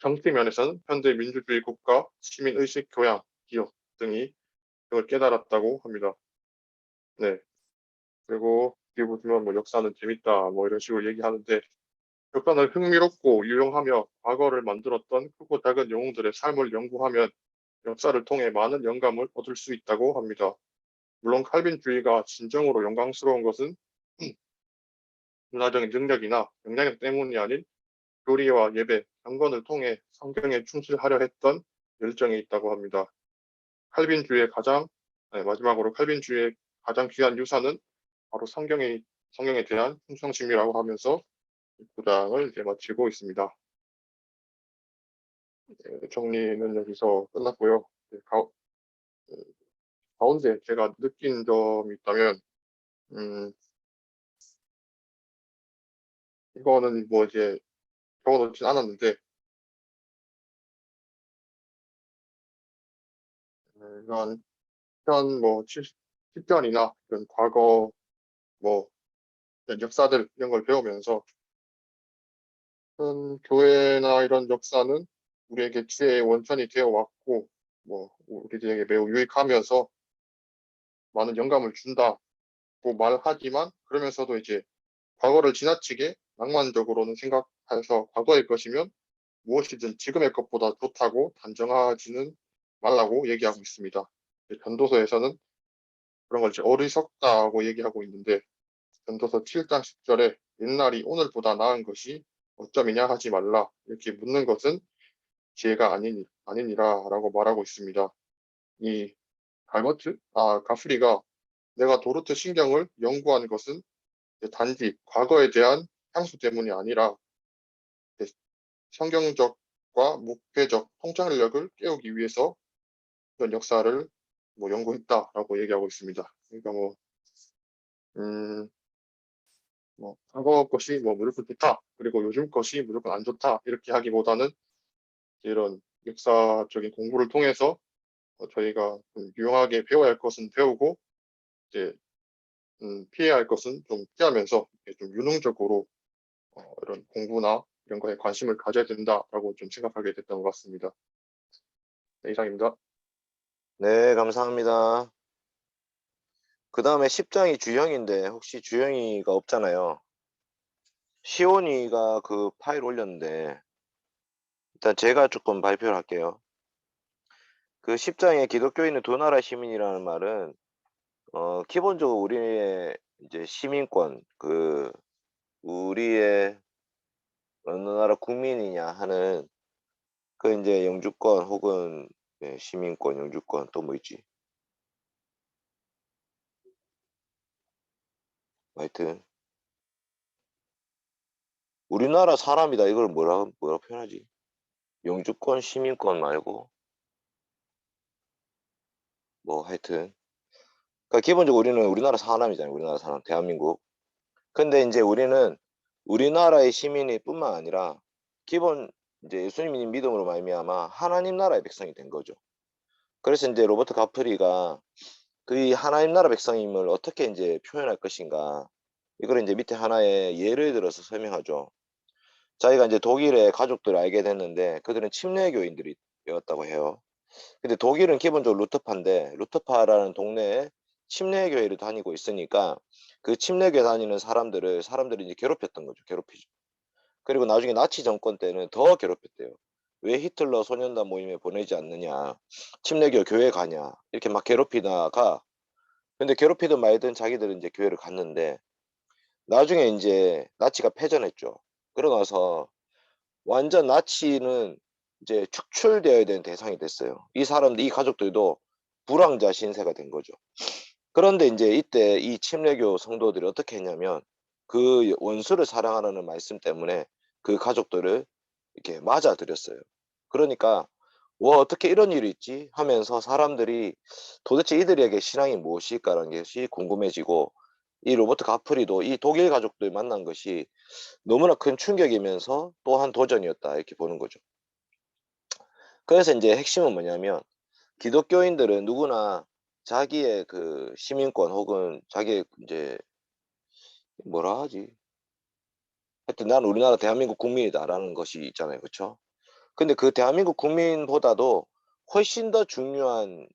정치 면에서는 현대 민주주의 국가, 시민의식 교양, 기업 등을 깨달았다고 합니다. 그리고 뒤에 보시면 역사는 재밌다 이런 식으로 얘기하는데 역사는 흥미롭고 유용하며 과거를 만들었던 크고 작은 영웅들의 삶을 연구하면 역사를 통해 많은 영감을 얻을 수 있다고 합니다. 물론 칼빈주의가 진정으로 영광스러운 것은 문화적인 능력이나 영향력 때문이 아닌 교리와 예배, 경건을 통해 성경에 충실하려 했던 열정이 있다고 합니다. 마지막으로 칼빈주의의 가장 귀한 유산은 바로 성경에 대한 충성심이라고 하면서 이 구장을 이제 마치고 있습니다. 정리는 여기서 끝났고요. 가운데 제가 느낀 점이 있다면, 이거는 이제 적어놓진 않았는데, 이런 편 10편이나 이런 과거 이런 역사들 이런 걸 배우면서 교회나 이런 역사는 우리에게 지혜의 원천이 되어 왔고 우리들에게 매우 유익하면서 많은 영감을 준다고 말하지만 그러면서도 이제 과거를 지나치게 낭만적으로는 생각해서 과거의 것이면 무엇이든 지금의 것보다 좋다고 단정하지는 말라고 얘기하고 있습니다. 전도서에서는 그런 걸 이제 어리석다고 얘기하고 있는데 전도서 7장 10절에 옛날이 오늘보다 나은 것이 어점이냐 하지 말라 이렇게 묻는 것은 지혜가 아니니라라고 말하고 있습니다. 이 가프리가 내가 도르트 신경을 연구한 것은 단지 과거에 대한 향수 때문이 아니라 성경적과 목회적 통찰력을 깨우기 위해서 이런 역사를 연구했다라고 얘기하고 있습니다. 그러니까 과거 것이 무조건 좋다 그리고 요즘 것이 무조건 안 좋다 이렇게 하기보다는 이런 역사적인 공부를 통해서 저희가 좀 유용하게 배워야 할 것은 배우고 이제 피해야 할 것은 좀 피하면서 이렇게 좀 유능적으로 이런 공부나 이런 거에 관심을 가져야 된다라고 좀 생각하게 됐던 것 같습니다. 네, 이상입니다. 네, 감사합니다. 그 다음에 10장이 주영인데 혹시 주영이가 없잖아요. 시온이가 그 파일 올렸는데 일단 제가 조금 발표를 할게요. 그 10장에 기독교인은 두 나라 시민이라는 말은 기본적으로 우리의 이제 시민권, 그 우리의 어느 나라 국민이냐 하는 그 이제 영주권 혹은 시민권, 영주권 또 뭐 있지? 하여튼 우리나라 사람이다 이걸 뭐라 표현하지? 영주권, 시민권 말고 뭐 하여튼 그러니까 기본적으로 우리는 우리나라 사람이잖아요. 우리나라 사람, 대한민국. 근데 이제 우리는 우리나라의 시민이 뿐만 아니라 기본 이제 예수님 믿음으로 말미암아 하나님 나라의 백성이 된 거죠. 그래서 이제 로버트 가프리가 그 하나님 나라 백성임을 어떻게 이제 표현할 것인가 이걸 이제 밑에 하나의 예를 들어서 설명하죠. 자기가 이제 독일의 가족들을 알게 됐는데 그들은 침례교인들이었다고 해요. 근데 독일은 기본적으로 루터파인데 루터파라는 동네에 침례교회를 다니고 있으니까 그 침례교회 다니는 사람들이 이제 괴롭혔던 거죠. 괴롭히죠. 그리고 나중에 나치 정권 때는 더 괴롭혔대요. 왜 히틀러 소년단 모임에 보내지 않느냐, 침례교 교회 가냐 이렇게 막 괴롭히다가 근데 괴롭히든 말든 자기들은 이제 교회를 갔는데 나중에 이제 나치가 패전했죠. 그러고 나서 완전 나치는 이제 축출되어야 되는 대상이 됐어요. 이 가족들도 불황자 신세가 된 거죠. 그런데 이제 이때 이 침례교 성도들이 어떻게 했냐면 그 원수를 사랑하라는 말씀 때문에 그 가족들을 이렇게 맞아들였어요. 그러니까 와 어떻게 이런 일이 있지 하면서 사람들이 도대체 이들에게 신앙이 무엇일까라는 것이 궁금해지고 이 로버트 가프리도 이 독일 가족들 만난 것이 너무나 큰 충격이면서 또한 도전이었다 이렇게 보는 거죠. 그래서 이제 핵심은 뭐냐면 기독교인들은 누구나 자기의 그 시민권 혹은 자기의 이제 뭐라 하지? 하여튼 난 우리나라 대한민국 국민이다라는 것이 있잖아요. 그렇죠? 근데 그 대한민국 국민보다도 훨씬 더 중요한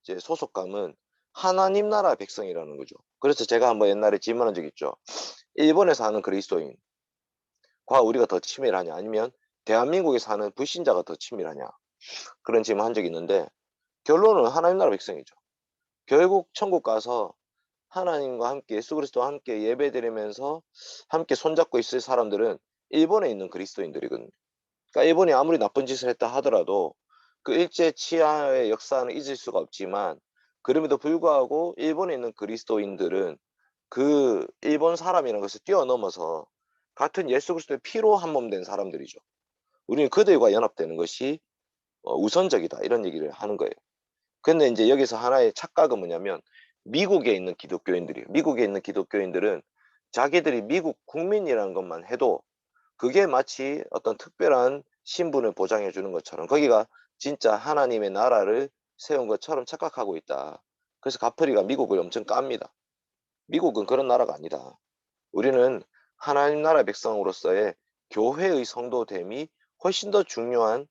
이제 소속감은 하나님 나라 백성이라는 거죠. 그래서 제가 한번 옛날에 질문한 적 있죠. 일본에 사는 그리스도인과 우리가 더 친밀하냐 아니면 대한민국에 사는 불신자가 더 친밀하냐 그런 질문 한 적이 있는데 결론은 하나님 나라 백성이죠. 결국 천국 가서 하나님과 함께 예수 그리스도와 함께 예배드리면서 함께 손잡고 있을 사람들은 일본에 있는 그리스도인들이거든요. 그러니까 일본이 아무리 나쁜 짓을 했다 하더라도 그 일제 치하의 역사는 잊을 수가 없지만 그럼에도 불구하고 일본에 있는 그리스도인들은 그 일본 사람이라는 것을 뛰어넘어서 같은 예수 그리스도의 피로 한 몸 된 사람들이죠. 우리는 그들과 연합되는 것이 우선적이다 이런 얘기를 하는 거예요. 근데 이제 여기서 하나의 착각은 뭐냐면 미국에 있는 기독교인들은 자기들이 미국 국민이라는 것만 해도 그게 마치 어떤 특별한 신분을 보장해 주는 것처럼 거기가 진짜 하나님의 나라를 세운 것처럼 착각하고 있다. 그래서 가프리가 미국을 엄청 깝니다. 미국은 그런 나라가 아니다. 우리는 하나님 나라 백성으로서의 교회의 성도됨이 훨씬 더 중요한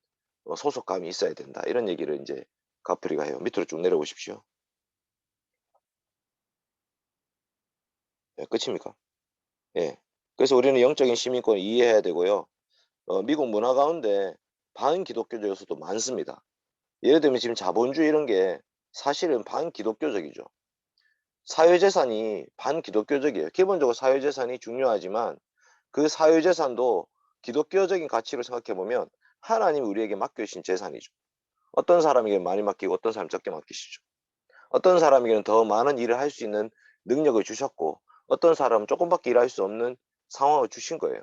소속감이 있어야 된다. 이런 얘기를 이제 가프리가 해요. 밑으로 쭉 내려오십시오. 네, 끝입니까? 예. 그래서 우리는 영적인 시민권을 이해해야 되고요. 미국 문화 가운데 반기독교적 요소도 많습니다. 예를 들면 지금 자본주의 이런 게 사실은 반기독교적이죠. 사회재산이 반기독교적이에요. 기본적으로 사회재산이 중요하지만 그 사회재산도 기독교적인 가치로 생각해보면 하나님이 우리에게 맡겨주신 재산이죠. 어떤 사람에게 많이 맡기고 어떤 사람 적게 맡기시죠. 어떤 사람에게는 더 많은 일을 할 수 있는 능력을 주셨고 어떤 사람은 조금밖에 일할 수 없는 상황을 주신 거예요.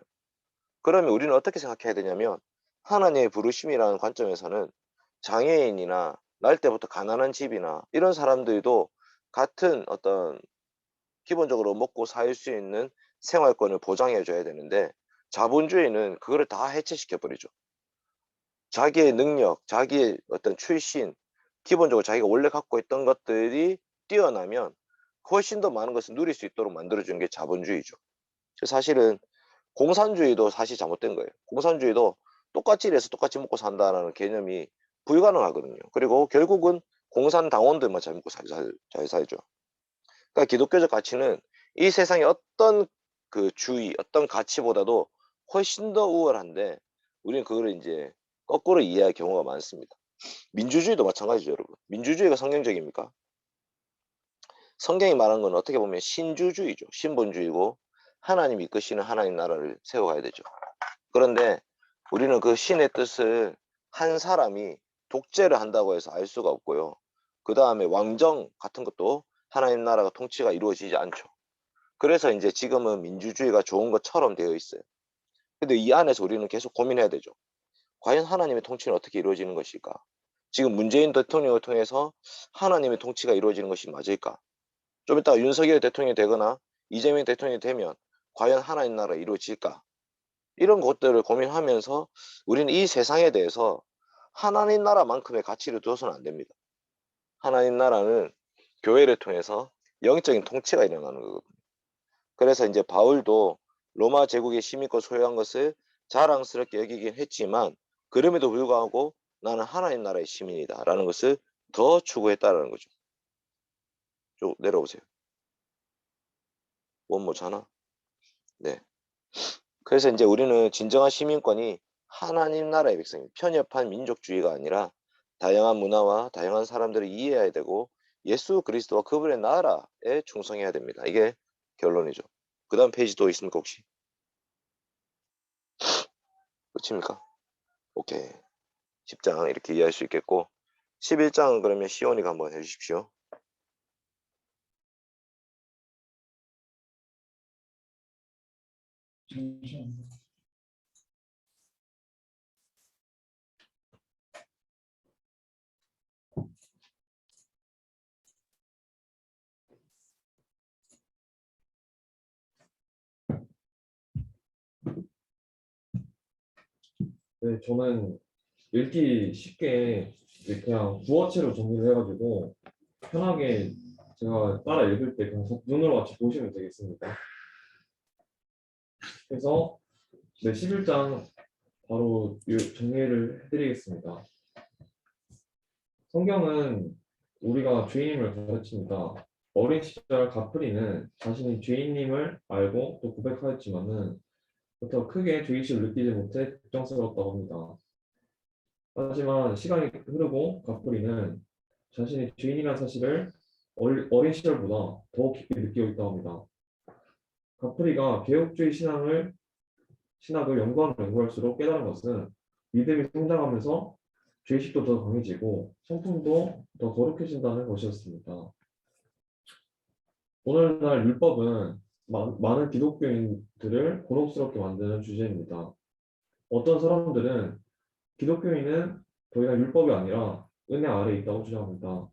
그러면 우리는 어떻게 생각해야 되냐면 하나님의 부르심이라는 관점에서는 장애인이나 날 때부터 가난한 집이나 이런 사람들도 같은 어떤 기본적으로 먹고 살 수 있는 생활권을 보장해 줘야 되는데 자본주의는 그거를 다 해체시켜 버리죠. 자기의 능력, 자기의 어떤 출신, 기본적으로 자기가 원래 갖고 있던 것들이 뛰어나면 훨씬 더 많은 것을 누릴 수 있도록 만들어주는 게 자본주의죠. 사실은 공산주의도 사실 잘못된 거예요. 공산주의도 똑같이 일해서 똑같이 먹고 산다는 개념이 불가능하거든요. 그리고 결국은 공산당원들만 잘 먹고 잘 살죠. 그러니까 기독교적 가치는 이 세상의 어떤 그 주의, 어떤 가치보다도 훨씬 더 우월한데 우리는 그거를 이제 거꾸로 이해할 경우가 많습니다. 민주주의도 마찬가지죠, 여러분. 민주주의가 성경적입니까? 성경이 말하는 건 어떻게 보면 신주주의죠. 신본주의고 하나님이 이끄시는 하나님 나라를 세워가야 되죠. 그런데 우리는 그 신의 뜻을 한 사람이 독재를 한다고 해서 알 수가 없고요. 그 다음에 왕정 같은 것도 하나님 나라가 통치가 이루어지지 않죠. 그래서 이제 지금은 민주주의가 좋은 것처럼 되어 있어요. 근데 이 안에서 우리는 계속 고민해야 되죠. 과연 하나님의 통치는 어떻게 이루어지는 것일까? 지금 문재인 대통령을 통해서 하나님의 통치가 이루어지는 것이 맞을까? 좀 이따 윤석열 대통령이 되거나 이재명 대통령이 되면 과연 하나님 나라 이루어질까? 이런 것들을 고민하면서 우리는 이 세상에 대해서 하나님 나라만큼의 가치를 두어서는 안 됩니다. 하나님 나라는 교회를 통해서 영적인 통치가 일어나는 거거든요. 그래서 이제 바울도 로마 제국의 시민권 소유한 것을 자랑스럽게 여기긴 했지만 그럼에도 불구하고 나는 하나님 나라의 시민이다 라는 것을 더 추구했다라는 거죠. 쭉 내려오세요. 원모 자나? 네. 그래서 이제 우리는 진정한 시민권이 하나님 나라의 백성이 편협한 민족주의가 아니라 다양한 문화와 다양한 사람들을 이해해야 되고 예수 그리스도와 그분의 나라에 충성해야 됩니다. 이게 결론이죠. 그 다음 페이지 또 있습니까 혹시? 끝입니까? 오케이. 10장 이렇게 이해할 수 있겠고 11장은 그러면 시온이가 한번 해주십시오. 잠시만요. 네, 저는 읽기 쉽게 이제 그냥 구어체로 정리를 해가지고 편하게 제가 따라 읽을 때 그냥 눈으로 같이 보시면 되겠습니다. 그래서 네, 11장 바로 정리를 해드리겠습니다. 성경은 우리가 죄인임을 가르칩니다. 어린 시절 가프리는 자신이 죄인임을 알고 또 고백하였지만은 그렇다고 크게 죄의식을 느끼지 못해 걱정스러웠다고 합니다. 하지만 시간이 흐르고 가프리는 자신이 죄인이라는 사실을 어린 시절보다 더 깊이 느끼고 있다고 합니다. 가프리가 개혁주의 신학을 연구할수록 깨달은 것은 믿음이 성장하면서 죄의식도 더 강해지고 성품도 더 거룩해진다는 것이었습니다. 오늘날 율법은 많은 기독교인들을 곤혹스럽게 만드는 주제입니다. 어떤 사람들은 기독교인은 더 이상 율법이 아니라 은혜 아래에 있다고 주장합니다.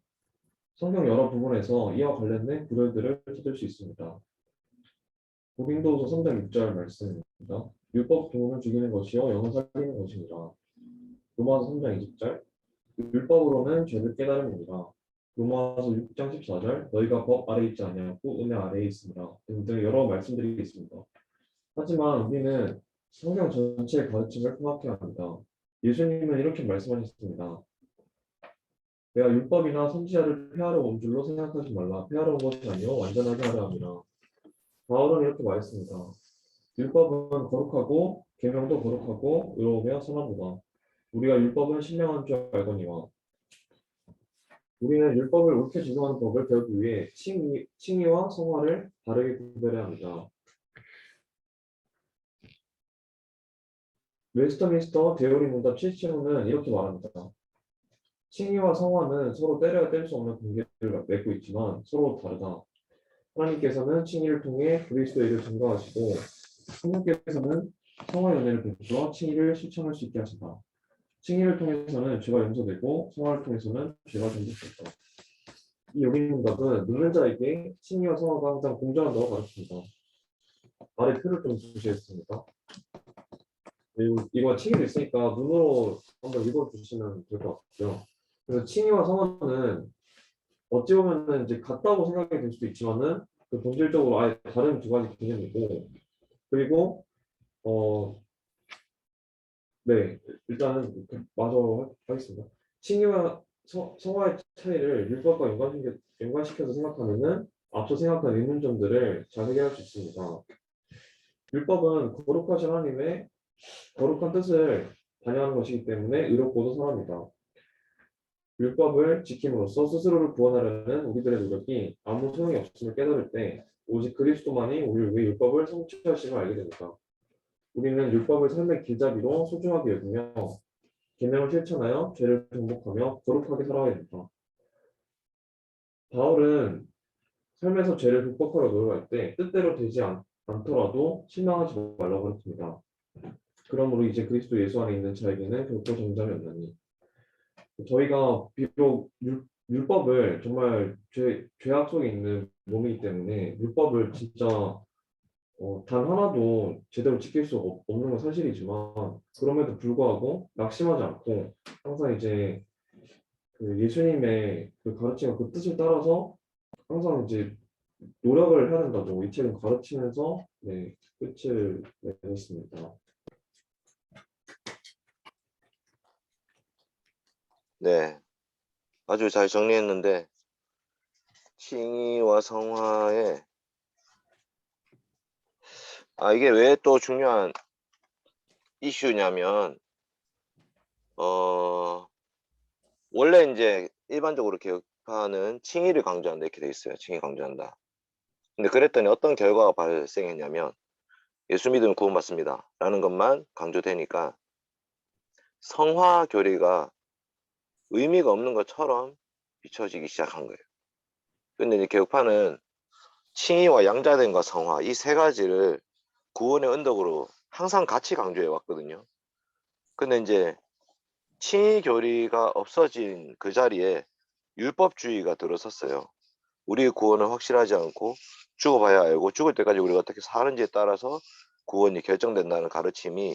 성경 여러 부분에서 이와 관련된 구절들을 찾을 수 있습니다. 고린도후서 3장 6절 말씀입니다. 율법 도움을 죽이는 것이요 영을 살리는 것이니라. 로마서 3장 20절 율법으로는 죄를 깨달음이니라. 로마서 6장 14절 너희가 법 아래 있지 아니하고 은혜 아래에 있습니다. 등등 여러 말씀들이 있습니다. 하지만 우리는 성경 전체의 가르침을 파악해야 합니다. 예수님은 이렇게 말씀하셨습니다. 내가 율법이나 선지자를 폐하러 온 줄로 생각하지 말라. 폐하러 온 것이 아니요 완전하게 하려 함이라. 바울은 이렇게 말했습니다. 율법은 거룩하고 계명도 거룩하고 의로우며 선하도다. 우리가 율법은 신령한 줄 알거니와. 우리는 율법을 옳게 적용하는 법을 배우기 위해 칭의와 성화를 다르게 구별해야 합니다. 웨스터민스터 대요리 문답 7.5는 이렇게 말합니다. 칭의와 성화는 서로 때려야 뗄 수 없는 관계를 맺고 있지만 서로 다르다. 하나님께서는 칭의를 통해 그리스도의 일을 증거하시고 성령께서는 성화의 은혜를 베풀어 칭의를 실천할 수 있게 하신다. 칭의를 통해서는 죄가 용서되고 성화를 통해서는 죄가 정직된다. 이 요긴문답은 묻는 자에게 칭의와 성화가 항상 공정한다고 가르칩니다. 말의 표를 좀 주시겠습니다. 이거 칭의도 있으니까 눈으로 한번 읽어주시면 될 것 같고요. 그래서 칭의와 성화는 어찌 보면은 이제 같다고 생각이 될 수도 있지만은 그 본질적으로 아예 다른 두 가지 개념이고, 그리고 네, 일단은 마저 하겠습니다. 칭의와 성화의 차이를 율법과 연관시켜서 생각하면은 앞서 생각한 의문점들을 잘 해결할 수 있습니다. 율법은 거룩하신 하나님의 거룩한 뜻을 반영하는 것이기 때문에 의롭고도 선합니다. 율법을 지킴으로써 스스로를 구원하려는 우리들의 노력이 아무 소용이 없음을 깨달을 때 오직 그리스도만이 우리를 위해 율법을 성취하심을 알게 됩니다. 우리는 율법을 삶의 길잡이로 소중하게 여기며 계명을 실천하여 죄를 정복하며 거룩하게 살아야 됩니다. 바울은 삶에서 죄를 극복하려 노력할 때 뜻대로 되지 않더라도 실망하지 말라고 그랬습니다. 그러므로 이제 그리스도 예수 안에 있는 자에게는 결코 정잠이 없나니, 저희가 비록 율법을 정말 죄악 속에 있는 몸이기 때문에 율법을 진짜 단 하나도 제대로 지킬 수 없는 건 사실이지만, 그럼에도 불구하고 낙심하지 않고 항상 이제 그 예수님의 그 가르침과 그 뜻을 따라서 항상 이제 노력을 해야 된다고 이 책은 가르치면서 네, 끝을 내겠습니다. 네, 아주 잘 정리했는데 칭의와 성화의 이게 왜 또 중요한 이슈냐면 원래 이제 일반적으로 개혁파는 칭의를 강조한다 이렇게 돼 있어요. 칭의 강조한다. 근데 그랬더니 어떤 결과가 발생했냐면 예수 믿으면 구원받습니다 라는 것만 강조되니까 성화 교리가 의미가 없는 것처럼 비춰지기 시작한 거예요. 근데 이제 개혁파는 칭의와 양자됨과 성화 이 세 가지를 구원의 언덕으로 항상 같이 강조해 왔거든요. 근데 이제 칭의 교리가 없어진 그 자리에 율법주의가 들어섰어요. 우리의 구원은 확실하지 않고 죽어봐야 알고 죽을 때까지 우리가 어떻게 사는지에 따라서 구원이 결정된다는 가르침이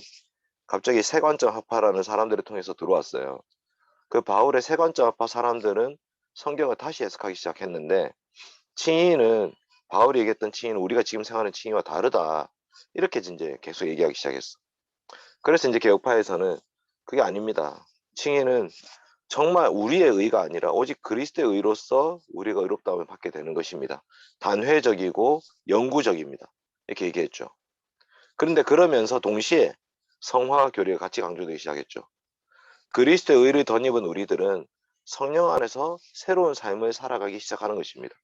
갑자기 세관점 합파라는 사람들을 통해서 들어왔어요. 그 바울의 세관점 합파 사람들은 성경을 다시 해석하기 시작했는데 칭의는 바울이 얘기했던 칭의는 우리가 지금 생각하는 칭의와 다르다 이렇게 이제 계속 얘기하기 시작했어. 그래서 이제 개혁파에서는 그게 아닙니다. 칭의는 정말 우리의 의가 아니라 오직 그리스도의 의로서 우리가 의롭다움을 받게 되는 것입니다. 단회적이고 영구적입니다. 이렇게 얘기했죠. 그런데 그러면서 동시에 성화 교리가 같이 강조되기 시작했죠. 그리스도의 의를 덧입은 우리들은 성령 안에서 새로운 삶을 살아가기 시작하는 것입니다.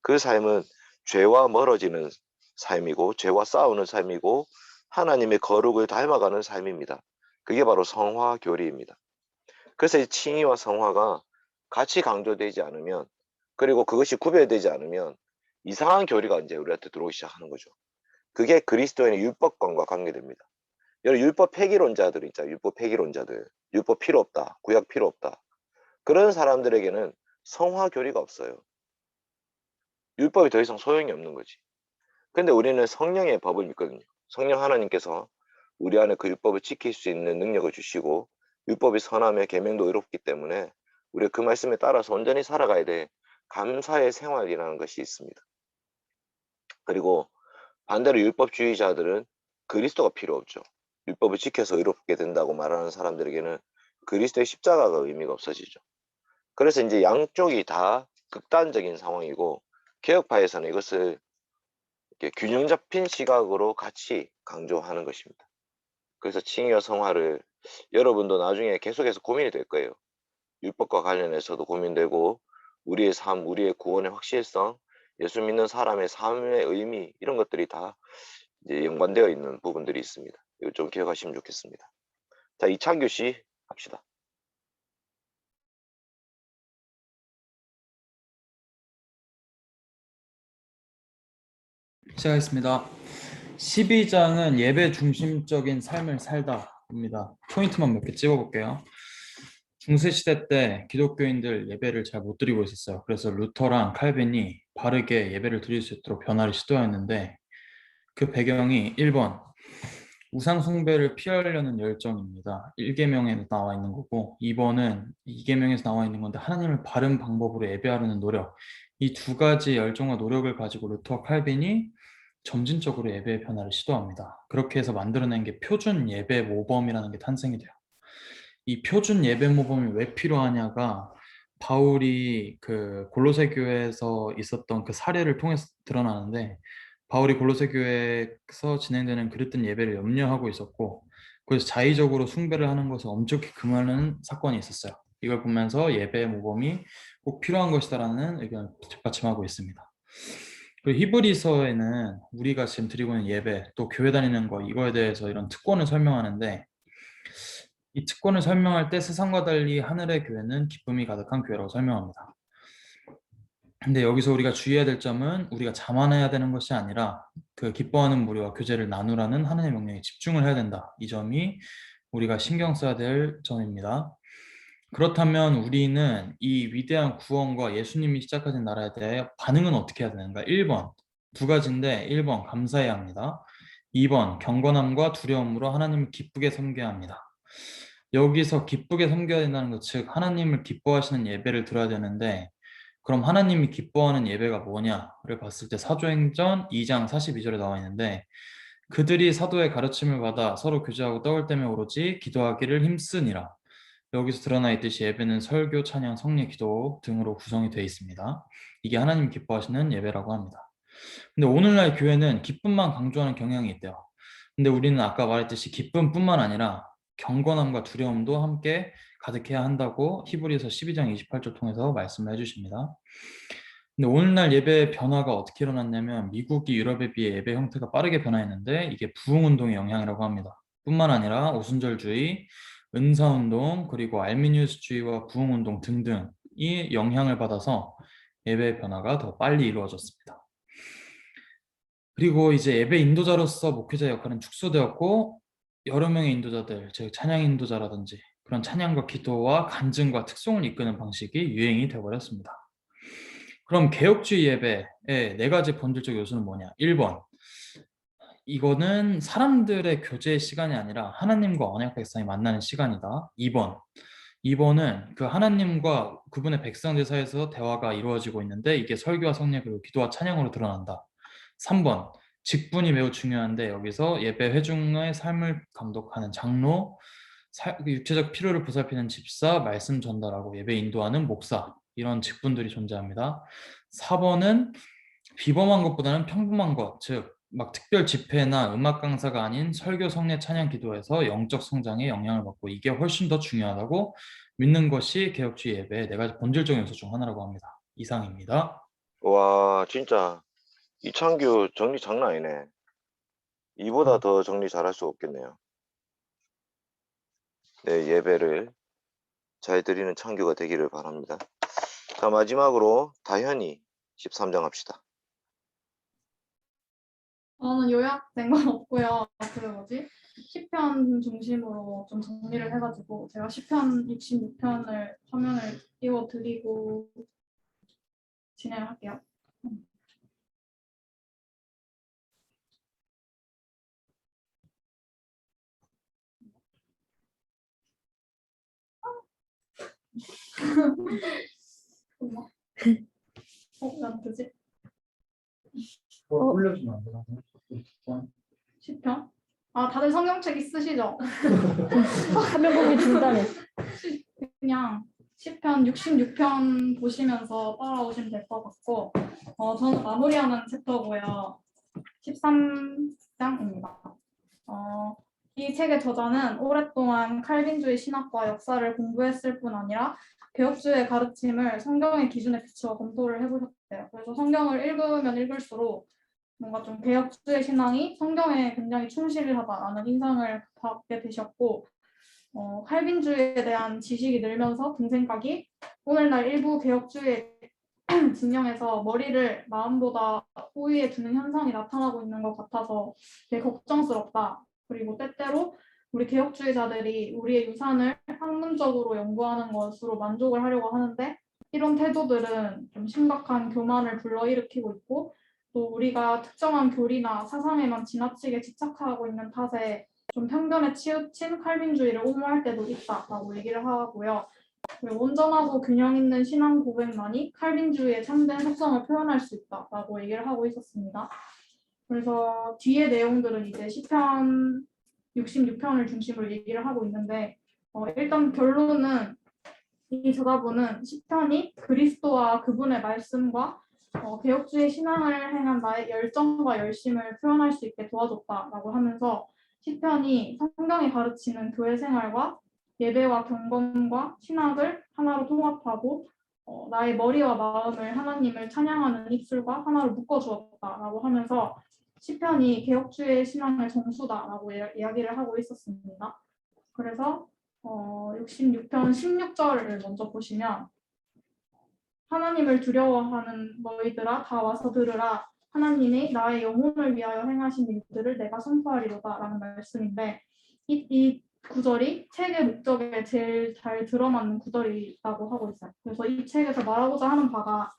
그 삶은 죄와 멀어지는 삶이고 죄와 싸우는 삶이고 하나님의 거룩을 닮아가는 삶입니다. 그게 바로 성화 교리입니다. 그래서 이 칭의와 성화가 같이 강조되지 않으면, 그리고 그것이 구별되지 않으면 이상한 교리가 이제 우리한테 들어오기 시작하는 거죠. 그게 그리스도인의 율법관과 관계됩니다. 여러 율법 폐기론자들 있잖아요. 율법 폐기론자들. 율법 필요 없다. 구약 필요 없다. 그런 사람들에게는 성화 교리가 없어요. 율법이 더 이상 소용이 없는 거지. 근데 우리는 성령의 법을 믿거든요. 성령 하나님께서 우리 안에 그 율법을 지킬 수 있는 능력을 주시고 율법이 선하며 계명도 의롭기 때문에 우리가 그 말씀에 따라서 온전히 살아가야 돼 감사의 생활이라는 것이 있습니다. 그리고 반대로 율법주의자들은 그리스도가 필요 없죠. 율법을 지켜서 의롭게 된다고 말하는 사람들에게는 그리스도의 십자가가 의미가 없어지죠. 그래서 이제 양쪽이 다 극단적인 상황이고 개혁파에서는 이것을 이렇게 균형 잡힌 시각으로 같이 강조하는 것입니다. 그래서 칭의와 성화를 여러분도 나중에 계속해서 고민이 될 거예요. 율법과 관련해서도 고민되고 우리의 삶, 우리의 구원의 확실성, 예수 믿는 사람의 삶의 의미 이런 것들이 다 이제 연관되어 있는 부분들이 있습니다. 이거 좀 기억하시면 좋겠습니다. 자, 이창규 씨 합시다. 시작하겠습니다. 12장은 예배 중심적인 삶을 살다입니다. 포인트만 몇 개 찍어볼게요. 중세시대 때 기독교인들 예배를 잘 못 드리고 있었어요. 그래서 루터랑 칼빈이 바르게 예배를 드릴 수 있도록 변화를 시도했는데 그 배경이 1번 우상 숭배를 피하려는 열정입니다. 1계명에 나와 있는 거고 2번은 2계명에서 나와 있는 건데 하나님을 바른 방법으로 예배하려는 노력. 이 두 가지 열정과 노력을 가지고 루터와 칼빈이 점진적으로 예배의 변화를 시도합니다. 그렇게 해서 만들어낸 게 표준 예배 모범이라는 게 탄생이 돼요. 이 표준 예배 모범이 왜 필요하냐가 바울이 그 골로새 교회에서 있었던 그 사례를 통해서 드러나는데, 바울이 골로새 교회에서 진행되는 그릇된 예배를 염려하고 있었고, 그래서 자의적으로 숭배를 하는 것을 엄격히 금하는 사건이 있었어요. 이걸 보면서 예배의 모범이 꼭 필요한 것이다라는 의견을 뒷받침하고 있습니다. 그리고 히브리서에는 우리가 지금 드리고 있는 예배, 또 교회 다니는 거, 이거에 대해서 이런 특권을 설명하는데, 이 특권을 설명할 때 세상과 달리 하늘의 교회는 기쁨이 가득한 교회라고 설명합니다. 근데 여기서 우리가 주의해야 될 점은 우리가 자만해야 되는 것이 아니라 그 기뻐하는 무리와 교제를 나누라는 하나님의 명령에 집중을 해야 된다. 이 점이 우리가 신경 써야 될 점입니다. 그렇다면 우리는 이 위대한 구원과 예수님이 시작하신 나라에 대해 반응은 어떻게 해야 되는가? 1번, 두 가지인데 1번 감사해야 합니다. 2번 경건함과 두려움으로 하나님을 기쁘게 섬겨야 합니다. 여기서 기쁘게 섬겨야 된다는 것, 즉 하나님을 기뻐하시는 예배를 드려야 되는데, 그럼 하나님이 기뻐하는 예배가 뭐냐를 봤을 때 사도행전 2장 42절에 나와 있는데, 그들이 사도의 가르침을 받아 서로 교제하고 떡을 떼며 오로지 기도하기를 힘쓰니라. 여기서 드러나 있듯이 예배는 설교, 찬양, 성례, 기도 등으로 구성이 되어 있습니다. 이게 하나님 기뻐하시는 예배라고 합니다. 근데 오늘날 교회는 기쁨만 강조하는 경향이 있대요. 근데 우리는 아까 말했듯이 기쁨뿐만 아니라 경건함과 두려움도 함께 가득해야 한다고 히브리서 12장 28절 통해서 말씀을 해주십니다. 근데 오늘날 예배의 변화가 어떻게 일어났냐면, 미국이 유럽에 비해 예배 형태가 빠르게 변화했는데 이게 부흥운동의 영향이라고 합니다. 뿐만 아니라 오순절주의, 은사운동, 그리고 알미니우스주의와 부흥운동 등등이 영향을 받아서 예배의 변화가 더 빨리 이루어졌습니다. 그리고 이제 예배 인도자로서 목회자의 역할은 축소되었고, 여러 명의 인도자들, 즉 찬양 인도자라든지 그런 찬양과 기도와 간증과 특송을 이끄는 방식이 유행이 되어버렸습니다. 그럼 개혁주의 예배의 네 가지 본질적 요소는 뭐냐? 1번, 이거는 사람들의 교제의 시간이 아니라 하나님과 언약 백성이 만나는 시간이다. 2번은 그 하나님과 그분의 백성들 사이에서 대화가 이루어지고 있는데 이게 설교와 성례 그리고 기도와 찬양으로 드러난다. 3번, 직분이 매우 중요한데 여기서 예배 회중의 삶을 감독하는 장로, 육체적 필요를 보살피는 집사, 말씀 전달하고 예배 인도하는 목사, 이런 직분들이 존재합니다. 4번은 비범한 것보다는 평범한 것, 즉 막 특별 집회나 음악 강사가 아닌 설교, 성례, 찬양, 기도에서 영적 성장에 영향을 받고 이게 훨씬 더 중요하다고 믿는 것이 개혁주의 예배의 네 가지 본질적인 요소 중 하나라고 합니다. 이상입니다. 와, 진짜 이창규 정리 장난 아니네. 이보다 더 정리 잘할 수 없겠네요. 네, 예배를 잘 드리는 창규가 되기를 바랍니다. 자, 마지막으로 다현이 13장 합시다. 저는 요약된 건 없고요. 그 뭐지? 시편 중심으로 좀 정리를 해가지고 제가 시편 66편을 화면을 띄워드리고 진행할게요. 난 되지? 그걸 올려주면 안 되나? 10편? 아, 다들 성경책 있으시죠? 화면 보기 중단해. 그냥 10편, 66편 보시면서 따라오시면 될 것 같고, 저는 마무리하는 챕터고요. 13장입니다. 이 책의 저자는 오랫동안 칼빈주의 신학과 역사를 공부했을 뿐 아니라 개혁주의 가르침을 성경의 기준에 비추어 검토를 해보셨대요. 그래서 성경을 읽으면 읽을수록 뭔가 좀 개혁주의 신앙이 성경에 굉장히 충실하다라는 인상을 받게 되셨고, 칼빈주의에 대한 지식이 늘면서 등생각이 오늘날 일부 개혁주의 진영에서 머리를 마음보다 호위에 두는 현상이 나타나고 있는 것 같아서 되게 걱정스럽다. 그리고 때때로 우리 개혁주의자들이 우리의 유산을 학문적으로 연구하는 것으로 만족을 하려고 하는데 이런 태도들은 좀 심각한 교만을 불러일으키고 있고 또 우리가 특정한 교리나 사상에만 지나치게 집착하고 있는 탓에 좀 편견에 치우친 칼빈주의를 옹호할 때도 있다라고 얘기를 하고요. 그리고 온전하고 균형 있는 신앙 고백만이 칼빈주의의 참된 속성을 표현할 수 있다라고 얘기를 하고 있었습니다. 그래서 뒤에 내용들은 이제 시편 66편을 중심으로 얘기를 하고 있는데 일단 결론은 이 저자분은 시편이 그리스도와 그분의 말씀과 개혁주의 신앙을 행한 나의 열정과 열심을 표현할 수 있게 도와줬다라고 하면서 시편이 성경이 가르치는 교회 생활과 예배와 경건과 신학을 하나로 통합하고 나의 머리와 마음을 하나님을 찬양하는 입술과 하나로 묶어주었다라고 하면서 시편이 개혁주의 신앙의 정수다라고 이야기를 하고 있었습니다. 그래서 66편 16절을 먼저 보시면 하나님을 두려워하는 너희들아 다 와서 들으라 하나님이 나의 영혼을 위하여 행하신 일들을 내가 선포하리로다 라는 말씀인데 이 구절이 책의 목적에 제일 잘 들어맞는 구절이라고 하고 있어요. 그래서 이 책에서 말하고자 하는 바가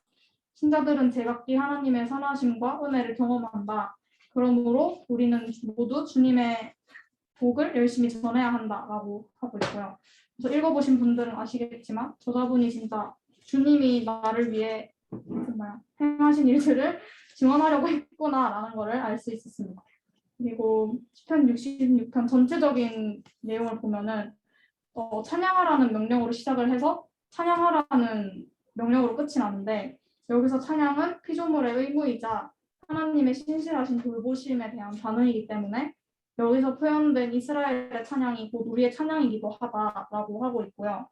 신자들은 제각기 하나님의 선하심과 은혜를 경험한다. 그러므로 우리는 모두 주님의 복을 열심히 전해야 한다라고 하고 있고요. 그래서 읽어보신 분들은 아시겠지만 저자분이 진짜 주님이 나를 위해 행하신 일들을 증언하려고 했구나라는 것을 알 수 있었습니다. 그리고 시편 66편 전체적인 내용을 보면은 찬양하라는 명령으로 시작을 해서 찬양하라는 명령으로 끝이 나는데 여기서 찬양은 피조물의 의무이자 하나님의 신실하신 돌보심에 대한 반응이기 때문에 여기서 표현된 이스라엘의 찬양이 곧 우리의 찬양이기도 하다라고 하고 있고요.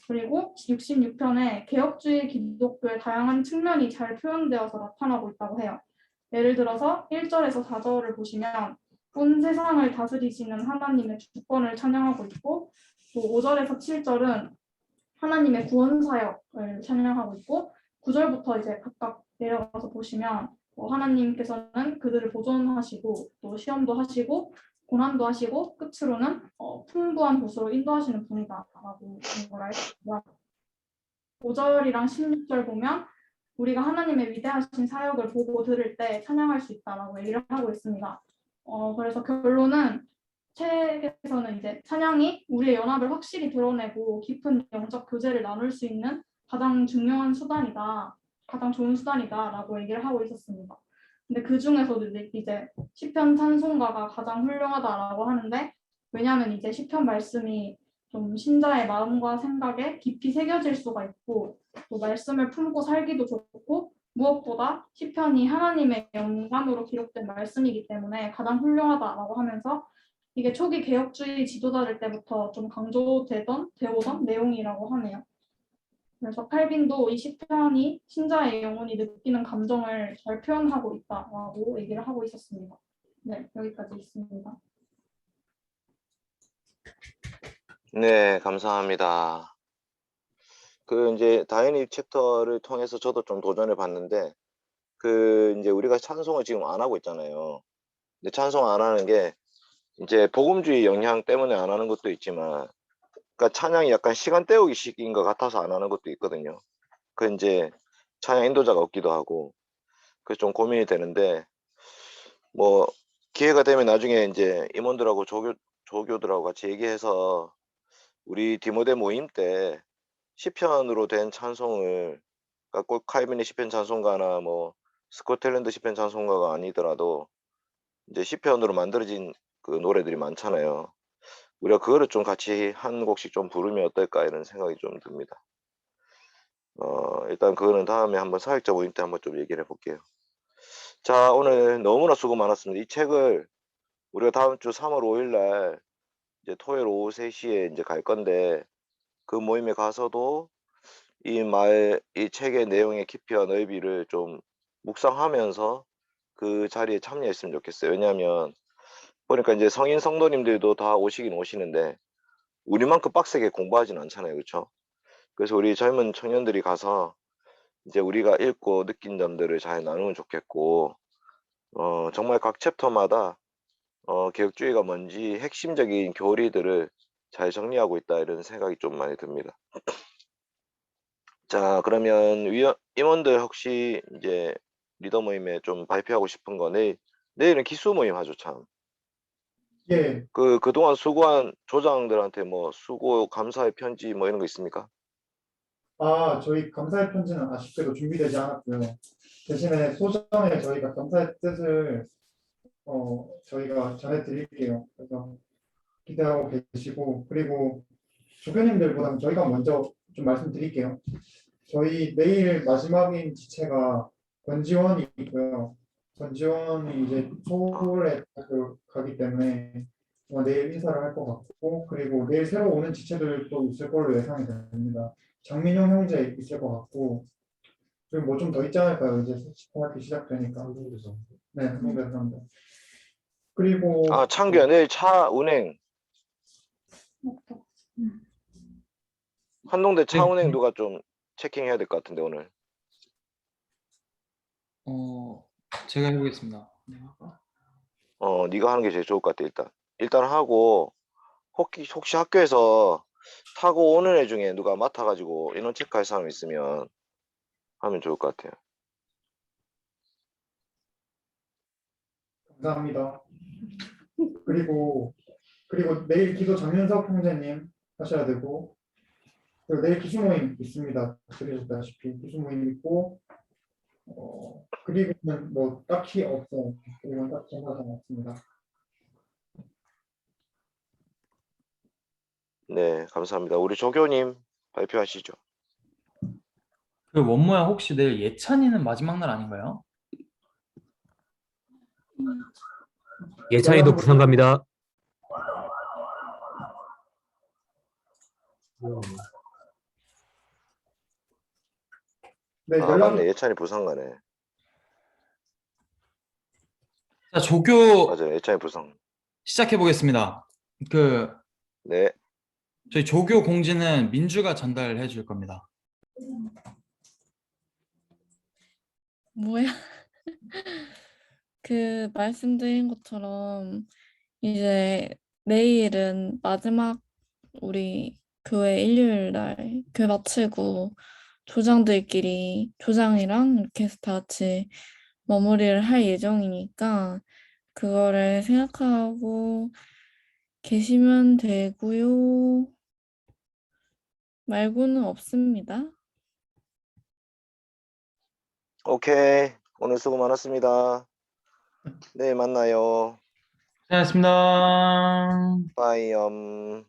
그리고 66편에 개혁주의 기독교의 다양한 측면이 잘 표현되어서 나타나고 있다고 해요. 예를 들어서 1절에서 4절을 보시면 온 세상을 다스리시는 하나님의 주권을 찬양하고 있고 또 5절에서 7절은 하나님의 구원 사역을 찬양하고 있고 9절부터 이제 각각 내려가서 보시면 하나님께서는 그들을 보존하시고 또 시험도 하시고 고난도 하시고 끝으로는 풍부한 곳으로 인도하시는 분이다라고 하는 걸 알 수 있고요. 5절이랑 16절 보면 우리가 하나님의 위대하신 사역을 보고 들을 때 찬양할 수 있다라고 얘기를 하고 있습니다. 그래서 결론은 책에서는 이제 찬양이 우리의 연합을 확실히 드러내고 깊은 영적 교제를 나눌 수 있는 가장 중요한 수단이다, 가장 좋은 수단이다라고 얘기를 하고 있었습니다. 근데 그 중에서도 이제 시편 찬송가가 가장 훌륭하다라고 하는데 왜냐하면 이제 시편 말씀이 좀 신자의 마음과 생각에 깊이 새겨질 수가 있고 또 말씀을 품고 살기도 좋고 무엇보다 시편이 하나님의 영감으로 기록된 말씀이기 때문에 가장 훌륭하다라고 하면서 이게 초기 개혁주의 지도자들 때부터 좀 강조되던 되오던 내용이라고 하네요. 그래서 칼빈도 이 시편이 신자의 영혼이 느끼는 감정을 잘 표현하고 있다라고 얘기를 하고 있었습니다. 네, 여기까지 있습니다. 네, 감사합니다. 이제 다인입 챕터를 통해서 저도 좀 도전해 봤는데 이제 우리가 찬송을 지금 안 하고 있잖아요. 근데 찬송 안 하는 게 이제 복음주의 영향 때문에 안 하는 것도 있지만 그러니까 찬양이 약간 시간 때우기식인 것 같아서 안 하는 것도 있거든요. 이제 찬양 인도자가 없기도 하고 그래서 좀 고민이 되는데 뭐 기회가 되면 나중에 이제 임원들하고 조교들하고 같이 얘기해서 우리 디모데 모임 때 시편으로 된 찬송을 그러니까 꼭 칼빈의 시편 찬송가나 뭐 스코틀랜드 시편 찬송가가 아니더라도 이제 시편으로 만들어진 그 노래들이 많잖아요. 우리가 그거를 좀 같이 한 곡씩 좀 부르면 어떨까 이런 생각이 좀 듭니다. 일단 그거는 다음에 한번 사역자 모임 때 한번 좀 얘기를 해볼게요. 자, 오늘 너무나 수고 많았습니다. 이 책을 우리가 다음 주 3월 5일 날 이제 토요일 오후 3시에 이제 갈 건데 그 모임에 가서도 이 책의 내용의 깊이와 넓이를 좀 묵상하면서 그 자리에 참여했으면 좋겠어요. 왜냐하면 보니까 이제 성인 성도님들도 다 오시긴 오시는데 우리만큼 빡세게 공부하진 않잖아요. 그렇죠? 그래서 우리 젊은 청년들이 가서 이제 우리가 읽고 느낀 점들을 잘 나누면 좋겠고 정말 각 챕터마다 개혁주의가 뭔지 핵심적인 교리들을 잘 정리하고 있다 이런 생각이 좀 많이 듭니다. 자, 그러면 임원들 혹시 이제 리더 모임에 좀 발표하고 싶은 거 내일은 기수 모임 하죠 참. 예, 그동안 수고한 조장들한테 뭐 수고 감사의 편지 뭐 이런 거 있습니까? 저희 감사의 편지는 아쉽게도 준비되지 않았고요. 대신에 소정에 저희가 감사의 뜻을 저희가 전해드릴게요. 그래서 기대하고 계시고, 그리고 조교님들보다는 저희가 먼저 좀 말씀드릴게요. 저희 내일 마지막인 지체가 권지원이 있고요. 권지원이 이제 서울에 가기 때문에 내일 인사를 할 것 같고, 그리고 내일 새로 오는 지체들도 있을 걸로 예상이 됩니다. 장민용 형제 있을 것 같고, 그리고 뭐 좀 더 있지 않을까요? 이제 시작하기 시작되니까. 네, 한국에서. 그리고 창규야, 내일 차 운행, 한동대 차 네. 운행 누가 좀 체킹해야 될 것 같은데 오늘. 제가 해보겠습니다. 네가 하는 게 제일 좋을 것 같아. 일단 하고 혹시 학교에서 타고 오는 애 중에 누가 맡아가지고 인원 체크할 사람 있으면 하면 좋을 것 같아요. 감사합니다. 그리고 내일 기도 장윤석 형제님 하셔야 되고, 그리고 내일 기수 모임 있습니다. 들으셨다시피 기수 모임 있고, 그리고는 뭐 딱히 없어요. 그리고 딱히 생각은 없습니다. 네, 감사합니다. 우리 조교님 발표하시죠. 그 원모야 혹시 내일 예찬이는 마지막 날 아닌가요? 예찬이도 부산 갑니다. 네, 맞네. 예찬이 부산 가네. 자, 조교 맞아요. 예찬이 부산. 시작해 보겠습니다. 네. 저희 조교 공지는 민주가 전달해 줄 겁니다. 뭐야? 말씀드린 것처럼 이제 내일은 마지막 우리 교회 일요일 날 교회 마치고 조장이랑 이렇게 해서 다 같이 마무리를 할 예정이니까 그거를 생각하고 계시면 되고요. 말고는 없습니다. 오케이. 오늘 수고 많았습니다. 내일 만나요. 고생하셨습니다. 빠이엄.